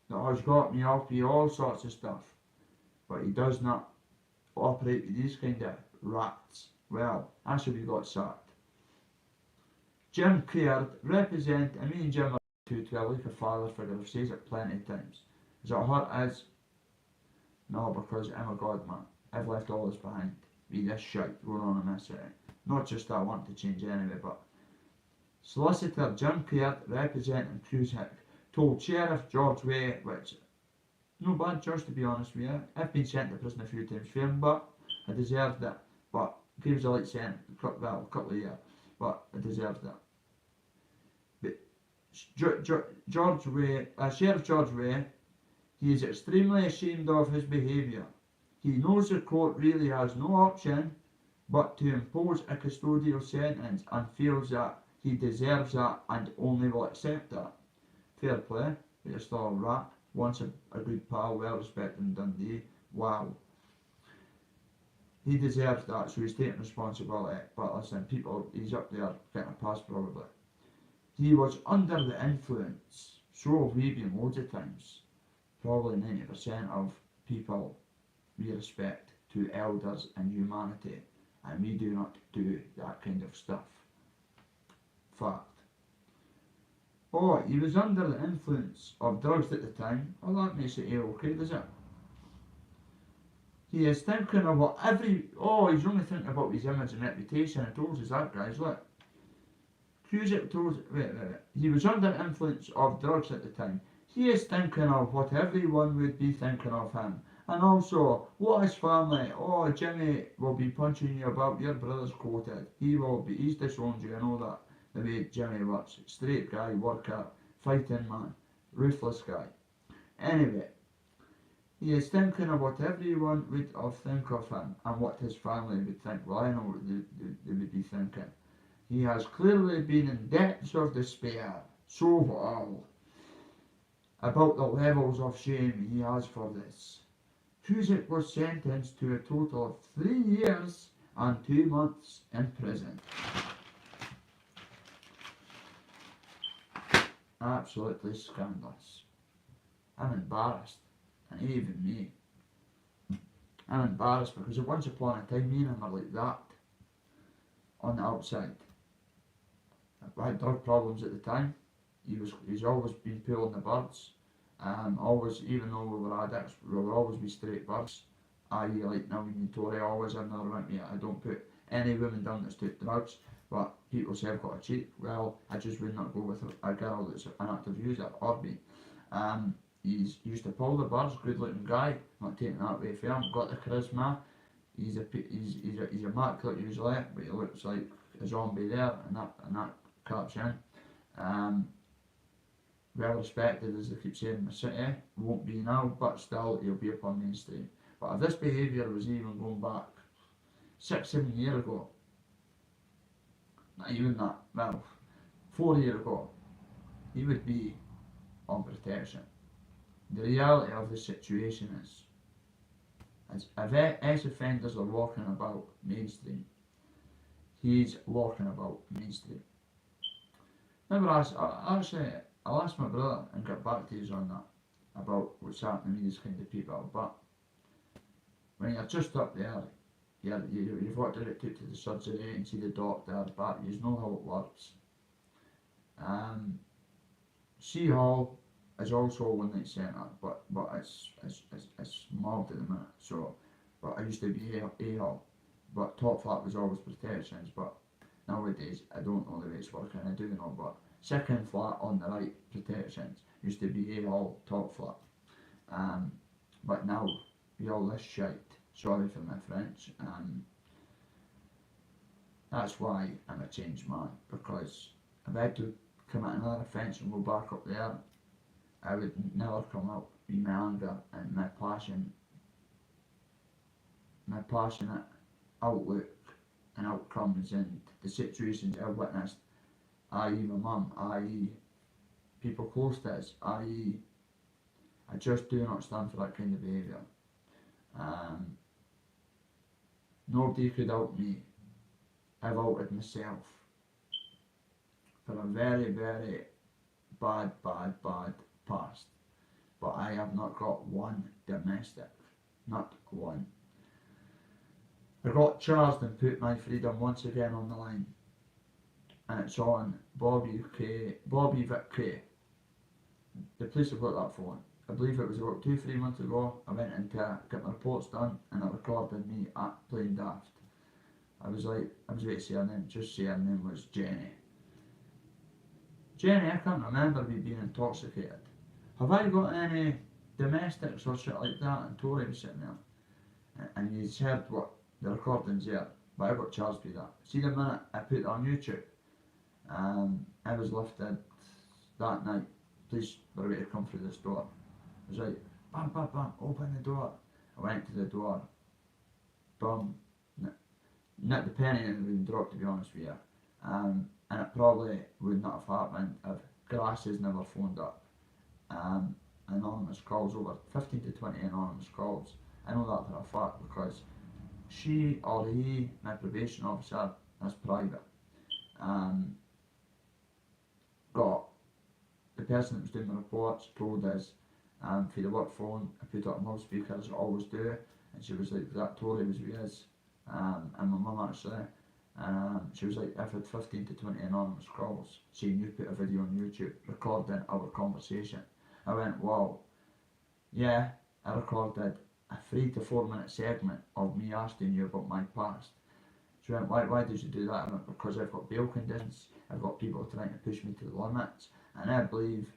that has got me off with all sorts of stuff, but he does not operate with these kind of rats. Well, that's why we got sacked. Jim Caird represent, and me and Jim are too, like a father figure. I've said it plenty of times. Is it hurt as? No, because I'm a god man. I've left all this behind. With this shite going on in this city. Not just that I want to change anyway, but Solicitor Jim Caird representing Cusack told Sheriff George Way, which no bad choice to be honest with you. I've been sent to prison a few times for him, but I deserved it. But he was a light sentence, well, a couple of years, but I deserved it. George Way, Sheriff George Way, he is extremely ashamed of his behaviour. He knows the court really has no option but to impose a custodial sentence and feels that he deserves that and only will accept that. Fair play, but you're still a rat. Once a good pal, well respected in Dundee. Wow. He deserves that, so he's taking responsibility. But listen, people, he's up there getting a pass probably. He was under the influence. So have we been loads of times. Probably 90% of people we respect to elders and humanity, and we do not do that kind of stuff. Fact. Oh, he was under the influence of drugs at the time. Well, that makes it okay, does it? He is thinking about he's only thinking about his image and reputation. I told you that, guys, look. Cusack told, wait. He was under influence of drugs at the time. He is thinking of what everyone would be thinking of him. And also, what his family, Jimmy will be punching you about, your brother's quoted. He's disowned you, I know that. The way Jimmy works. Straight guy, worker, fighting man, ruthless guy. Anyway, he is thinking of what everyone would think of him and what his family would think. Well, I know what they would be thinking. He has clearly been in depths of despair, so vile, about the levels of shame he has for this. Cusack was sentenced to a total of 3 years and 2 months in prison. Absolutely scandalous. I'm embarrassed, and even me. I'm embarrassed because once upon a time me and him were like that on the outside. I had drug problems at the time. He's always been pulling the birds. Always, even though we were addicts, we would always be straight birds. I.e. like now in Tory, always have another went me. I don't put any women down that's took drugs, but people say I've got to cheat. Well, I just would not go with a girl that's an active user or me. He's used to pull the birds, good looking guy, not taking that way for him, got the charisma. He's immaculate usually, but he looks like a zombie there, and that caps in. Well respected, as they keep saying in the city, won't be now, but still he'll be upon mainstream. But if this behaviour was even going back 6-7 years ago, not even that, well, 4 years ago, he would be on protection. The reality of the situation is, as ex-offenders are walking about mainstream, he's walking about mainstream. Remember, I'll ask my brother and get back to you on that, about what's happening with these kind of people, but when you're just up there, you've got to get to the surgery and see the doctor, but you know how it works. Hall is also a one night centre, but it's mild at the minute. So, but I used to be A-Hall, but Top Flat was always protections. But nowadays I don't know the way it's working. I do know, but second flat on the right protections used to be A-Hall, Top Flat. But now we all this shite. Sorry for my French. That's why I'm a changed man, because if I had to commit another offence and go back up there, I would never come out with my anger and my passionate outlook and outcomes and the situations I've witnessed, i.e. my mum, i.e. people close to us, i.e. I just do not stand for that kind of behaviour. Um, Nobody could help me. I've altered myself for a very, very bad past. But I have not got one domestic. Not one. I got charged and put my freedom once again on the line. And it's on Bobby Vic K. The police have got that phone. I believe it was about 2-3 months ago. I went in to get my reports done and it recorded me at playing daft. I was about to say her name, just say her name was Jenny. Jenny, I can't remember me being intoxicated. Have I got any domestics or shit like that? And Tori was sitting there. And you heard what the recording's there, but I got charged with that. See the minute I put it on YouTube, I was lifted that night. Police were ready to come through this door. I was like, bam, bam, bam, open the door. I went to the door, boom. Not the penny had been dropped, to be honest with you. And it probably would not have happened if Grasses never phoned up. Anonymous calls, over 15 to 20 anonymous calls. I know that for a fact because she or he, my probation officer, that's private, got the person that was doing the reports told us for the work phone, I put it on loudspeaker as I always do, and she was like, that Tory was with us, and my mum actually, she was like, I've had 15 to 20 anonymous calls saying you put a video on YouTube recording our conversation. I went, wow, yeah, I recorded a 3 to 4 minute segment of me asking you about my past. She went, why did you do that? I went, because I've got bail conditions, I've got people trying to push me to the limits, and I believe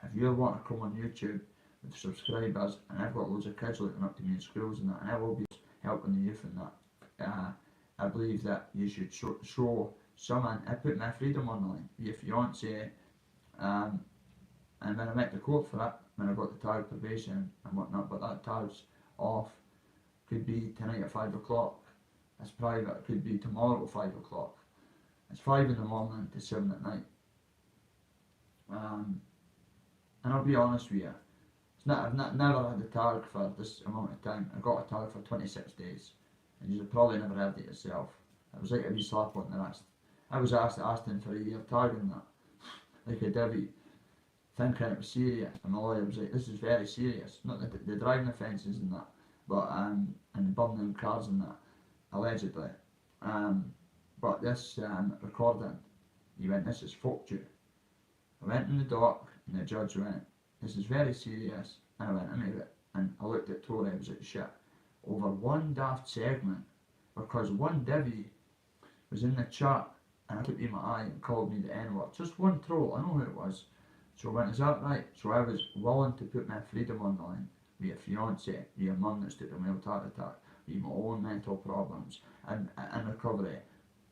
if you want to come on YouTube with subscribers, and I've got loads of kids looking up to me in schools and that, and I will be helping the youth in that, I believe that you should show someone. I put my freedom on the line with your fiance, and when I went to court for it, when I got the tag probation and whatnot, but that tag's off, could be tonight at 5 o'clock, it's private, it could be tomorrow at 5 o'clock, it's 5 in the morning to 7 at night. And I'll be honest with you, I've never had a tag for this amount of time. I got a tag for 26 days, and you've probably never heard it yourself. It was like a wee slap on the wrist. I was asking for a year tag and that, like a divvy, thinking it was serious, and my lawyer was like, this is very serious, not the driving offences and that, but and burning cars and that, allegedly. But this recording, he went, this is fucked you. I went in the dock and the judge went, this is very serious, and I went into it, and I looked at Tori, I was like, shit, over one daft segment, because one divvy was in the chat and I took in my eye and called me the N-word, just one troll, I know who it was. So I went, is that right? So I was willing to put my freedom on the line with your fiance, with your mum that's took a mild heart attack, with my own mental problems, and in recovery,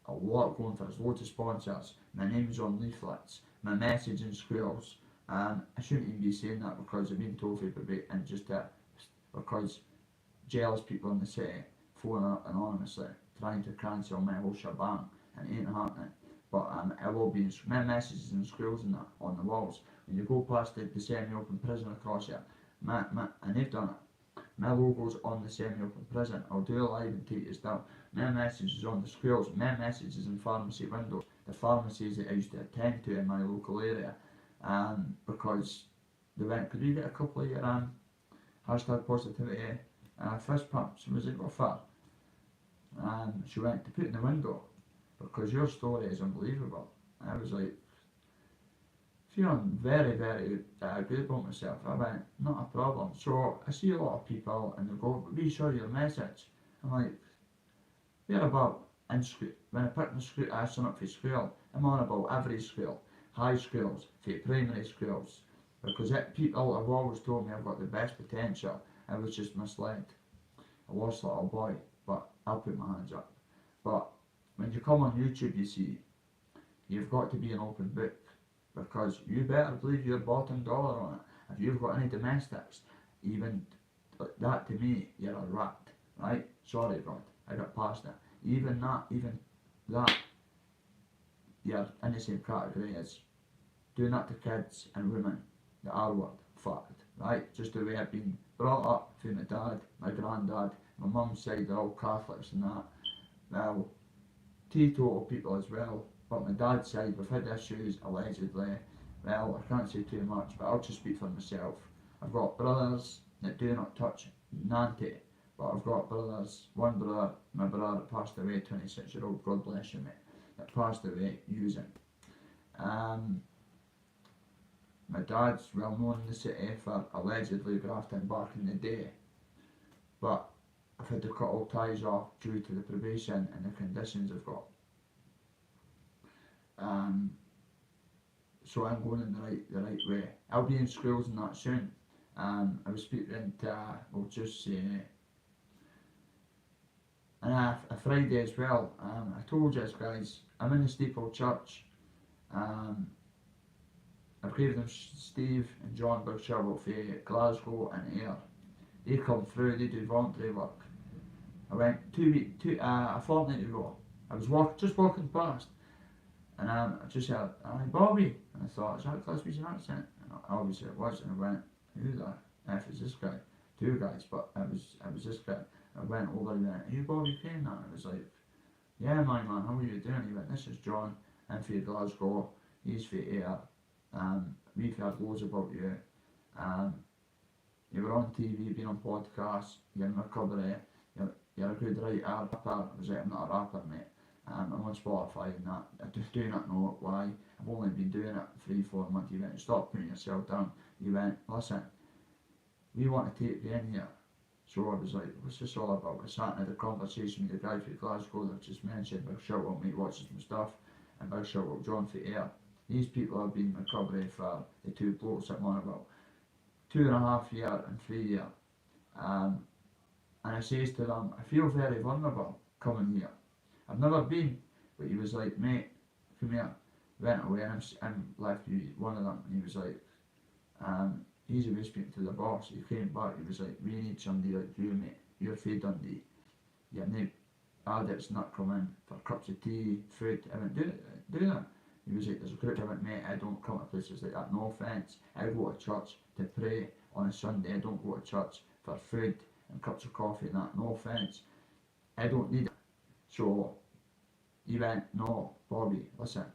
a lot going for us, loads of sponsors, my name's on leaflets, my message in schools. I shouldn't even be saying that because I've been told for it, and just because jealous people in the city phone up anonymously trying to cancel my whole shebang, and it ain't happening. But I will be, my messages in schools and that on the walls. When you go past the semi-open prison across here, and they've done it, my logo's on the semi-open prison. I'll do it live and take it down. My message is on the schools, my message is in pharmacy windows, the pharmacies that I used to attend to in my local area, because they went, could we get a couple of your hashtag positivity fist pumps? Was it got far? She went to put in the window, because your story is unbelievable. I was like, feeling very, very good about myself. I went, not a problem. So I see a lot of people and they go, be sure your message. I'm like, where about in school? When I picked my school, I sign up for school, I'm on about every school, high schools, for primary schools, because people have always told me I've got the best potential. I was just misled. I was a little boy, but I'll put my hands up. But when you come on YouTube, you see, you've got to be an open book, because you better believe your bottom dollar on it. If you've got any domestics, even that, to me, you're a rat, right? Sorry, Rod, I got past it. Even that, you're in the same category as doing that to kids and women, the R word, fucked, right? Just the way I've been brought up through my dad, my granddad, my mum's side, they're all Catholics and that. Well, teetotal people as well, but my dad's side, we've had issues, allegedly. Well, I can't say too much, but I'll just speak for myself. I've got brothers that do not touch Nanty, but I've got brothers, one brother, my brother that passed away, 26-year-old, God bless you, mate, that passed away using. My dad's well known in the city for allegedly grafting back in the day, but I've had to cut all ties off due to the probation and the conditions I've got. So I'm going in the right way. I'll be in schools and that soon. I was speaking to, we'll just say, and a Friday as well. I told you guys, I'm in the Steeple Church. I've given them Steve and John Big Shovel for Glasgow and Ayr. They come through, they do voluntary work. I went a fortnight ago. I was just walking past, and I just heard, "Hi Bobby," and I thought, "Is that Glaswegian accent?" And obviously it was, and I went, "Who the F is this guy?" Two guys, but I was this guy. I went over and went, "Hey Bobby Kane," and I was like, "Yeah, my man, how are you doing?" He went, "This is John, I'm for Glasgow, he's for Ayr. We've heard loads about you. You were on TV, been on podcasts, you're in recovery, you're a good writer, rapper." I was like, "I'm not a rapper, mate. I'm on Spotify and that. I do not know why. I've only been doing it 3-4 months." You went, "Stop putting yourself down." You went, "Listen, we want to take you in here." So I was like, "What's this all about?" I sat and had a conversation with the guy from Glasgow that I just mentioned. Big shout out, mate, watches my stuff. And big shout out John for Ayr. These people have been in recovery for the two blokes that I'm on about 2.5 years and 3 years. And I says to them, "I feel very vulnerable coming here. I've never been." But he was like, "Mate, come here." Went away and I'm left with one of them, and he was like, he's away speaking to the boss. He came back, he was like, "We need somebody like you, mate. You're Faye Dundee. Your name addicts not come in for cups of tea, food." I went, do that." He was like, "There's a group." I went, "Mate, I don't come to places like that, no offence. I go to church to pray on a Sunday. I don't go to church for food and cups of coffee and that, no offence. I don't need it." So he went, "No, Bobby, listen,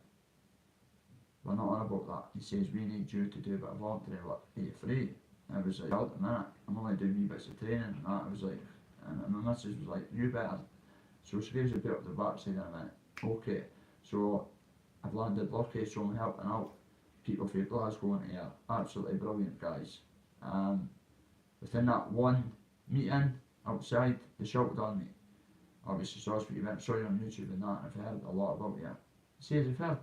we're not on about that." He says, "We need you to do a bit of voluntary work. Are you free?" I was like, "Hold a minute, I'm only doing wee bits of training and that." I was like, and my missus was like, "You better." So she gives a bit of the backside and I went, "Okay." So I've landed lucky, so I'm helping out people from Glasgow and Ayr. Absolutely brilliant guys. Within that one meeting outside, they shouted on me. Obviously saw us, but you went, "Saw you on YouTube and that, and I've heard a lot about you." He says, "I've heard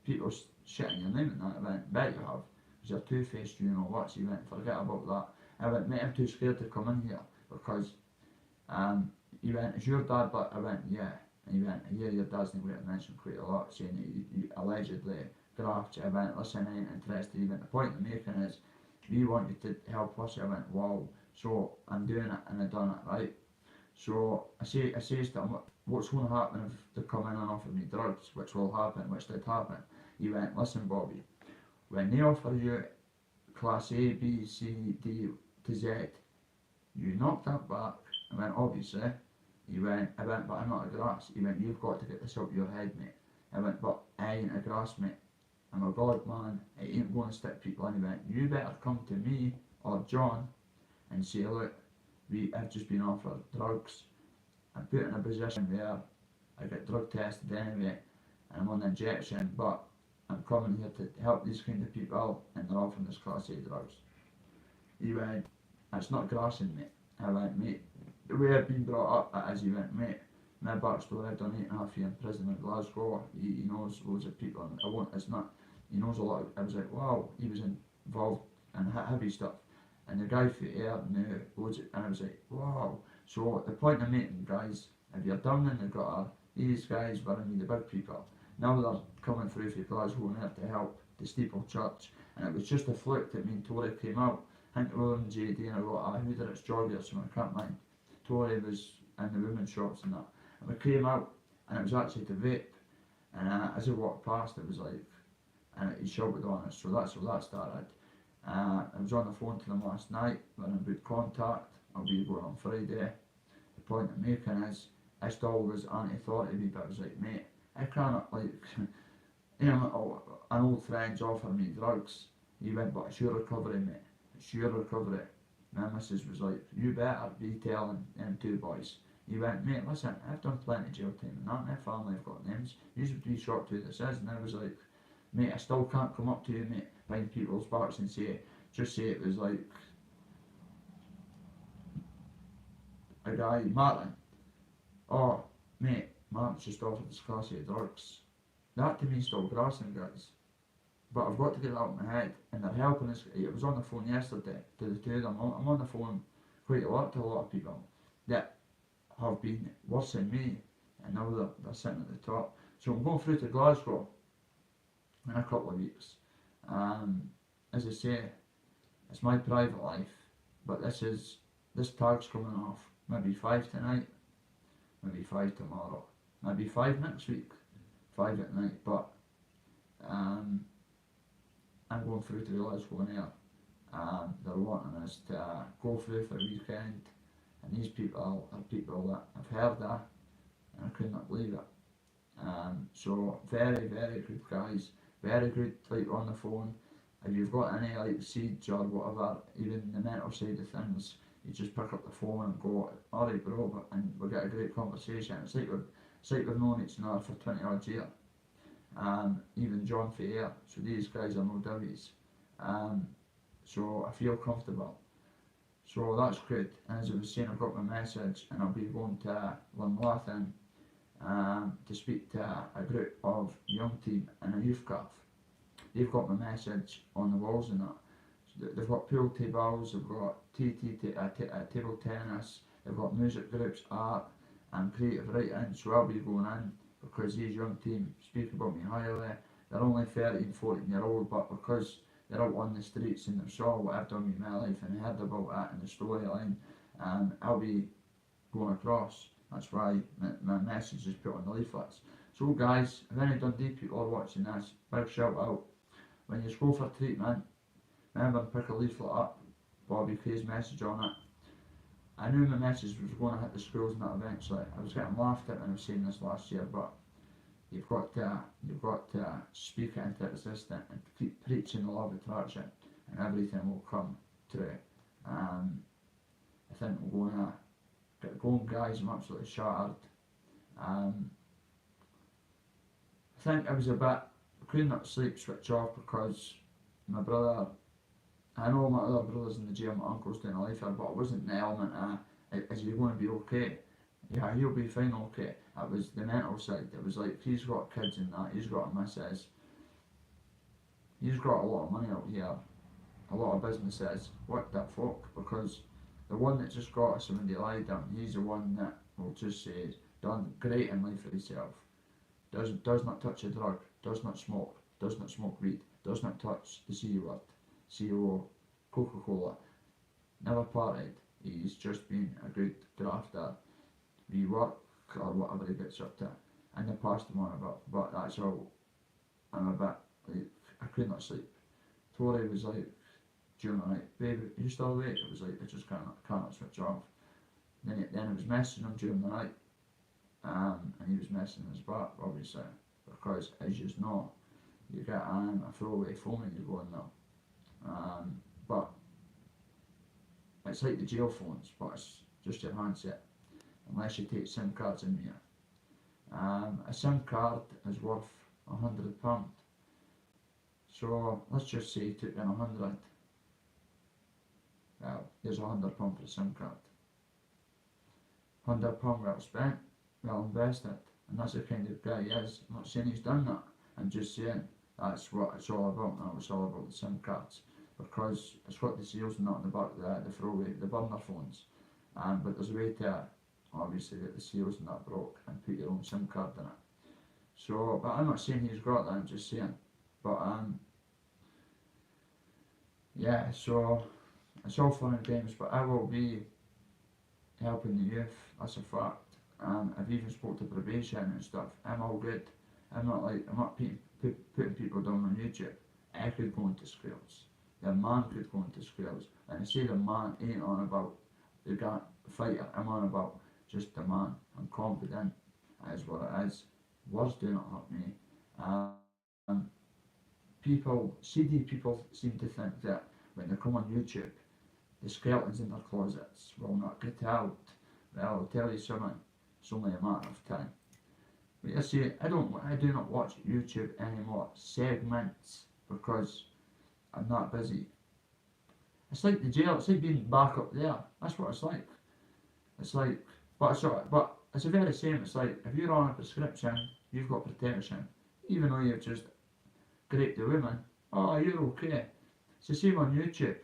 people shitting your name and that." I went, "Bet you have. Because you're two-faced, you know what." So he went, "Forget about that." I went, "Mate, I'm too scared to come in here because," he went, "Is your dad black?" I went, "Yeah." And he went, "I hear your dad's name get mentioned quite a lot, saying that you allegedly graft." I went, "Listen, I ain't interested." He went, "The point I'm making is, we want you to help us." I went, "Wow." So I'm doing it and I done it, right? So I says to him, "What's going to happen if they come in and offer me drugs?" Which will happen, which did happen. He went, "Listen, Bobby, when they offer you class A, B, C, D to Z, you knock that back." I went, "Obviously." I went, "But I'm not a grass." He went, "You've got to get this out of your head, mate." I went, "But I ain't a grass, mate. I'm a God man. I ain't going to stick people in." He went, "You better come to me or John and say, look, I've just been offered drugs. I'm put in a position where I get drug tested anyway and I'm on the injection, but I'm coming here to help these kind of people and they're offering this class A drugs." He went, "That's not grassing, mate." I went, "Mate, the way I've been brought up," as he went, "Mate, my backstory, I've done 8.5 years in prison in Glasgow. He knows loads of people, and it's not, he knows a lot." I was like, wow, he was involved in heavy stuff. And the guy for Ayr knew loads and I was like, wow. So the point I'm making, guys, if you're down in the gutter, these guys were in the big people. Now they're coming through for Glasgow and Ayr to help the Steeple Church. And it was just a fluke that me and Tory came out. I think we were in JD and I got, who did it's Georgie or something, I can't mind. Tory was in the women's shops and that. And we came out and it was actually to vape. And as I walked past, it was like, and he shouted on us. So that's how that started. I was on the phone to them last night, letting them about contact. I'll be going on Friday. The point I'm making is, I still was anti-thought of me, but I was like, mate, I cannot, like, you know, an old friend's offered me drugs. He went, but it's your recovery, mate. It's your recovery. My missus was like, you better be telling them two boys. He went, mate, listen, I've done plenty of jail time and that, my family have got names. You should be shocked who this is. And I was like, mate, I still can't come up to you, mate, behind people's backs and just say it was like a guy, Martin. Oh, mate, Martin's just offered this class of drugs. That to me is still grassing, guys. But I've got to get it out of my head, and they're helping us. I was on the phone yesterday to the two of them. I'm on the phone quite a lot to a lot of people that have been worse than me, and now they're sitting at the top. So I'm going through to Glasgow in a couple of weeks. As I say, it's my private life, but this tag's coming off. Maybe 5 tonight, maybe 5 tomorrow, maybe 5 next week, 5 at night. But I'm going through to Glasgow now. They're wanting us to go through for a weekend, and these people are people that I've heard of, and I could not believe it. So very, very good guys, very good, like, on the phone. If you've got any like seeds or whatever, even the mental side of things, you just pick up the phone and go, alright bro, and we get a great conversation. It's like we've known each other for 20 odd years. Even John Fair, so these guys are no divvies. So I feel comfortable. So that's good. And as I was saying, I've got my message, and I'll be going to Lunlathen to speak to a group of young team in a youth club. They've got my message on the walls and that. So they've got pool tables, they've got table tennis, they've got music groups, art and creative writing. So I'll be going in because these young team speak about me highly. They're only 13, 14 year old, but because they're out on the streets and they saw what I've done with my life and heard about it and the storyline, I'll be going across. That's why my message is put on the leaflets. So guys, if any Dundee people are watching this, big shout out. When you go for treatment, remember to pick a leaflet up, Bobby K's message on it. I knew my message was going to hit the schools and that eventually. I was getting laughed at when I was saying this last year, but you've got to speak it into existence and keep preaching the law of attraction, and everything will come true. I think we're going to get going, guys. I'm absolutely shattered. I think I was a bit, couldn't not sleep, switch off, because my brother, I know my other brothers in the gym, my uncle's doing a lifer, but it wasn't the element of, is he going to be okay? Yeah, he'll be fine, okay. It was the mental side. It was like, he's got kids and that, he's got a missus, he's got a lot of money out here, a lot of businesses. What the fuck? Because the one that just got us when they lied down, he's the one that will just say, done great in life for himself. Does not touch a drug, does not smoke weed, does not touch the C word, CO, Coca-Cola, never partied. He's just been a good grafter. We work or whatever he gets up to, and they passed him on a bit, but that's all. I'm a bit like, I could not sleep. Tori was like during the night, babe, are you still awake? It was like, I just cannot switch off. Then I was messaging him during the night, and he was messing us back, obviously, because as you know, you get a throwaway phone and you're going now. But it's like the jail phones, but it's just your handset, unless you take SIM cards in here. A SIM card is worth £100. So let's just say you took in 100. Well, here's £100 for a SIM card. £100 well spent, well invested, and that's the kind of guy he is. I'm not saying he's done that, I'm just saying that's what it's all about now. It's all about the SIM cards, because it's got the seals and that on the back, the throwaway, the burner phones. But there's a way to obviously get the seals and that broke and put your own SIM card in it. So, but I'm not saying he's got that, I'm just saying. But yeah, so it's all fun and games, but I will be helping the youth, that's a fact. I've even spoke to probation and stuff. I'm all good. I'm not putting people down on on YouTube, I could go into schools. The man could go into schools. And I say the man ain't on about the guy fighter, I'm on about just the man. I'm confident, that is what it is. Words do not hurt me. Um, CD people seem to think that when they come on YouTube, the skeletons in their closets will not get out. Well, I'll tell you something, it's only a matter of time. But you see, I do not watch YouTube anymore, segments, because I'm not busy. It's like the jail, it's like being back up there, that's what it's like. It's like, but it's the very same, it's like, if you're on a prescription, you've got protection, even though you've just raped a woman, oh, you're okay. It's the same on YouTube.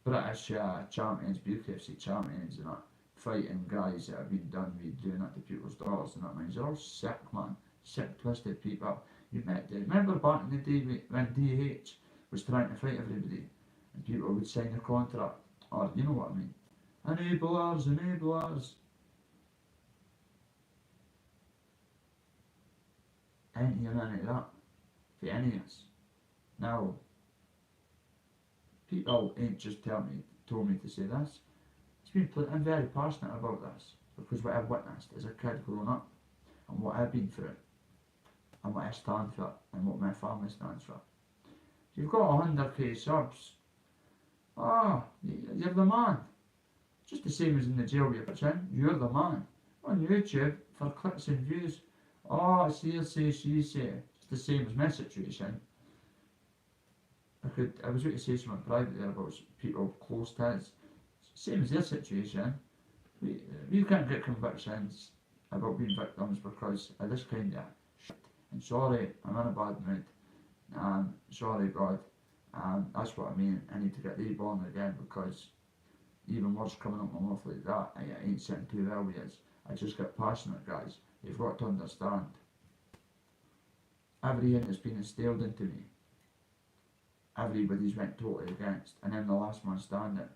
British champions, BKFC champions and that, fighting guys that have been done with doing that to people's daughters and that means they're all sick, man. Sick, twisted people. Remember back in the day when DH was trying to fight everybody and people would sign a contract, or you know what I mean? Enablers, enablers. Ain't hearing any of that for any of us. Now, people ain't just told me to say this. I'm very passionate about this because what I've witnessed as a kid growing up and what I've been through and what I stand for and what my family stands for. If you've got 100k subs, you're the man. Just the same as in the jail you're in, you're the man. On YouTube, for clicks and views, it's hearsay, she say. It's the same as my situation. I was going to say something private there about people close to us. Same as their situation. We can't get convictions about being victims because of this kind of shit. And sorry, I'm in a bad mood. Sorry God. That's what I mean. I need to get reborn again because even words coming up my mouth like that, I ain't sitting too well with us. I just get passionate, guys. You've got to understand. Everything that's been instilled into me, everybody's went totally against, and I'm the last man standing.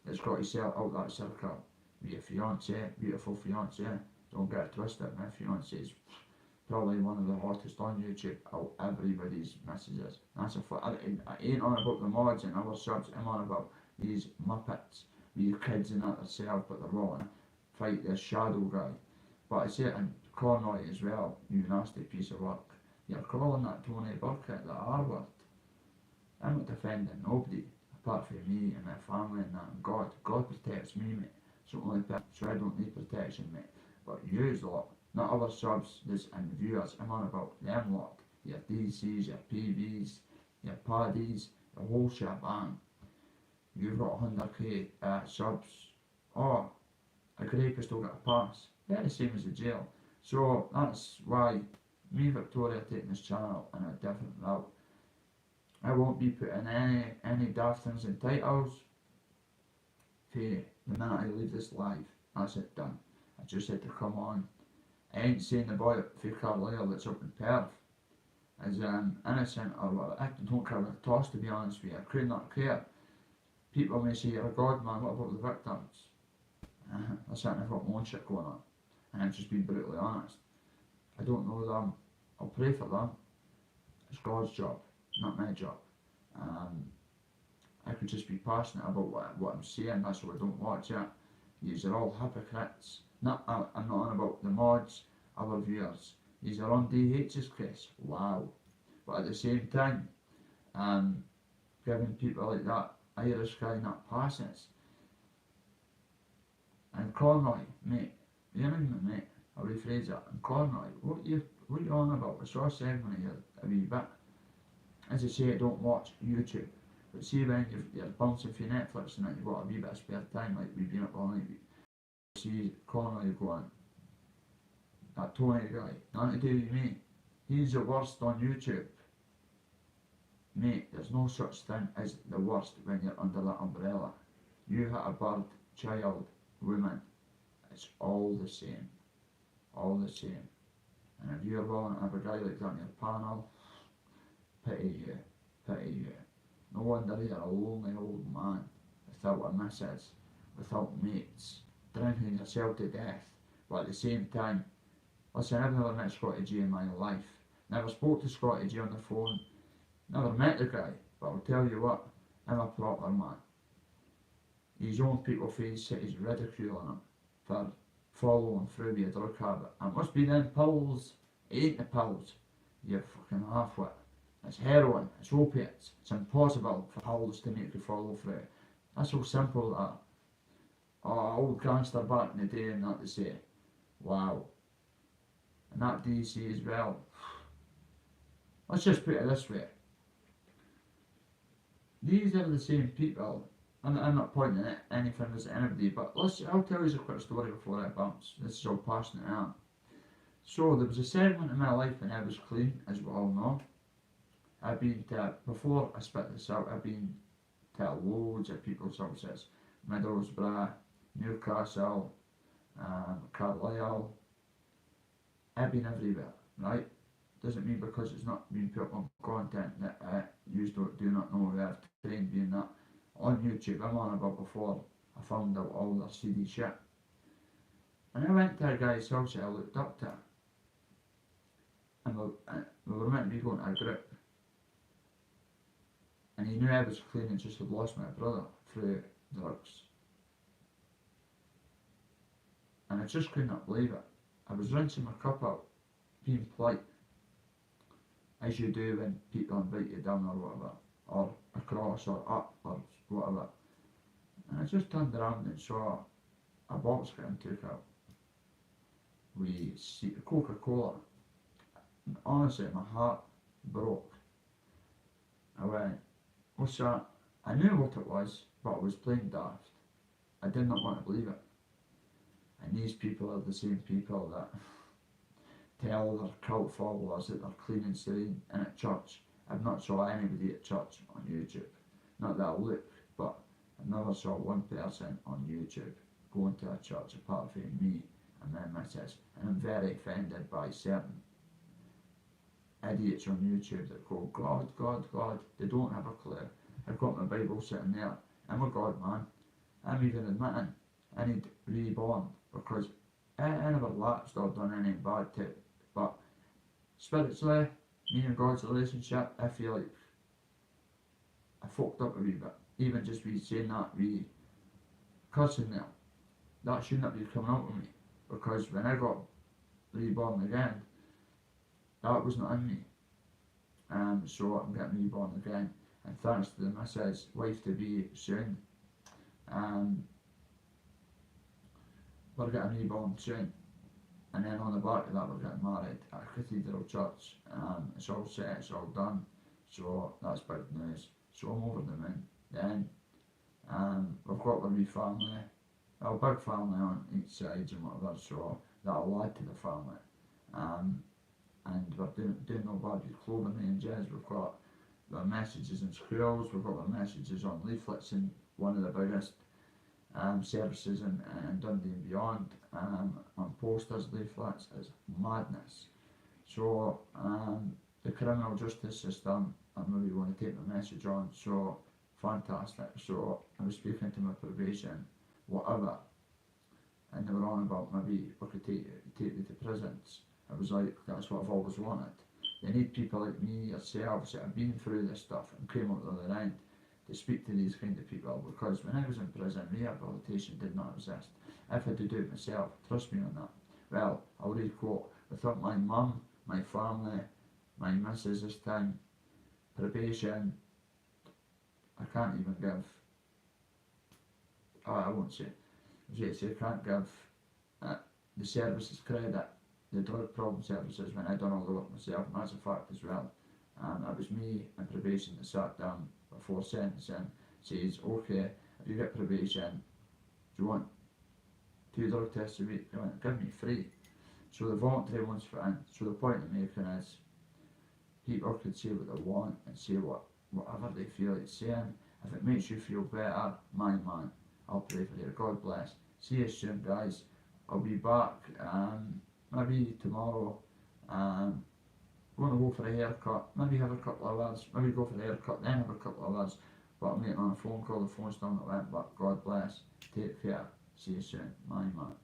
It's got to sell out that circle. Be a fiance, beautiful fiance. Don't get it twisted. My fiance is probably one of the hottest on YouTube. Out everybody's messages. That's a I ain't on about the mods and other subs. I'm on about these muppets. With kids and that themselves, but they're all in fight this shadow guy. But I say it in Conroy as well. You nasty piece of work. You're calling that Tony Burkett the R word. I'm not defending nobody apart from me and my family and that and God. God protects me, mate. So I don't need protection, mate. But yous lot, not other subs and viewers, I'm on about them lot. Your DCs, your PVs, your paddies, the whole shebang. You've got 100k subs. A rapist will get a pass. They're the same as the jail. So that's why me, Victoria, are taking this channel in a different route. I won't be putting any daft things in titles for the minute I leave this live. That's it, done. I just had to come on. I ain't saying the boy for Carlisle that's up in Perth is innocent or what. I don't care a toss, to be honest with you. I could not care. People may say you're a god man, what about the victims? I certainly have got my own shit going on. And I'm just being brutally honest. I don't know them. I'll pray for them. It's God's job, not my job. I could just be passionate about what I'm saying, that's why I don't watch it. These are all hypocrites. I'm not on about the mods, other viewers. These are on DH's case. Wow. But at the same time, giving people like that Irish guy not passes. And Conroy, mate, you know mate, I'll rephrase that. And Conroy, what you on about? I saw a segment here a wee bit. As I say, I don't watch YouTube. But see when you're bouncing through Netflix and that, you've got a wee bit of spare time, like we've been up all night. See Conroy going, that Tony guy, nothing to do with me. He's the worst on YouTube. Mate, there's no such thing as the worst when you're under that umbrella. You hit a bird, child, woman, it's all the same. All the same. And if you're willing to have a guy like that on your panel, pity you. Pity you. No wonder you're a lonely old man without a missus, without mates, drinking yourself to death. But at the same time, listen, I've never met Scotty G in my life. Never spoke to Scotty G on the phone. Never met the guy, but I'll tell you what, I'm a proper man. His own people face cities ridiculing him for following through with a drug habit. It must be them pills. It ain't the pills. You fucking half-wit. It's heroin, it's opiates. It's impossible for pills to make you follow through. That's so simple that. Oh, old gangster back in the day and that they say. Wow. And that DC as well. Let's just put it this way. These are the same people, and I'm not pointing at any fingers at anybody, but I'll tell you a quick story before I bounce. This is how passionate I am. So there was a segment in my life when I was clean, as we all know. I've been to, before I spit this out, I've been to loads of people's houses. Middlesbrough, Newcastle, Carlisle. I've been everywhere, right? Doesn't mean because it's not being put on content that you do not know where I've trained being that on YouTube. I'm on about before I found out all their CD shit. And I went to a guy's house that I looked up to, and we were meant to be going to a group. And he knew I was clean and just had lost my brother through drugs. And I just could not believe it. I was rinsing my cup out, being polite, as you do when people invite you down or whatever, or across or up or whatever. And I just turned around and saw a box getting took out with Coca-Cola. And honestly, my heart broke. I went, what's that? I knew what it was, but I was plain daft. I did not want to believe it. And these people are the same people that tell their cult followers that they're clean and serene, and at church. I've not saw anybody at church on YouTube. Not that I look, but I've never saw one person on YouTube going to a church apart from me and my missus. And I'm very offended by certain idiots on YouTube that go, God, God, God. They don't have a clue. I've got my Bible sitting there. I'm a God man. I'm even admitting I need reborn because I never lapsed or done anything bad to it. But spiritually, me and God's relationship, I feel like I fucked up a wee bit. Even just me saying that, me cursing there, that shouldn't be coming out of me. Because when I got reborn again, that was not in me. So I'm getting reborn again. And thanks to the missus, wife to be soon, we're getting reborn soon. And then on the back of that, we're getting married at a cathedral church. It's all set, it's all done. So that's big news. So I'm over the moon. Then we've got the wee family, a big family on each side and whatever, so that'll add to the family. And we're doing no bad with clothing ranges. We've got the messages in schools, we've got the messages on leaflets in one of the biggest services in Dundee and beyond, on posters, leaflets. It's madness. So the criminal justice system, I really want to take my message on, so fantastic. So I was speaking to my probation, whatever, and they were on about maybe we could take you to prisons. I was like, that's what I've always wanted. They need people like me, yourselves, that have been through this stuff and came out the other end to speak to these kind of people, because when I was in prison, rehabilitation did not exist. I've had to do it myself, trust me on that. Well, I'll read a quote. Without my mum, my family, my missus this time, probation, I can't even give, I won't say, I can't give the services credit, the drug problem services, when I done all the work myself, and that's a fact as well. It was me and probation that sat down before sentencing, says, okay, if you get probation, do you want 2 drug tests a week? I went, give me 3. So the voluntary ones fit in. So the point I'm making is, people could say what they want and say whatever they feel like saying. If it makes you feel better, my man, I'll pray for you. God bless. See you soon, guys. I'll be back maybe tomorrow. Going to go for a haircut, maybe have a couple of hours, maybe go for the haircut, then have a couple of hours, but I'm waiting on a phone call, the phone's still not went, but God bless, take care, see you soon, my man.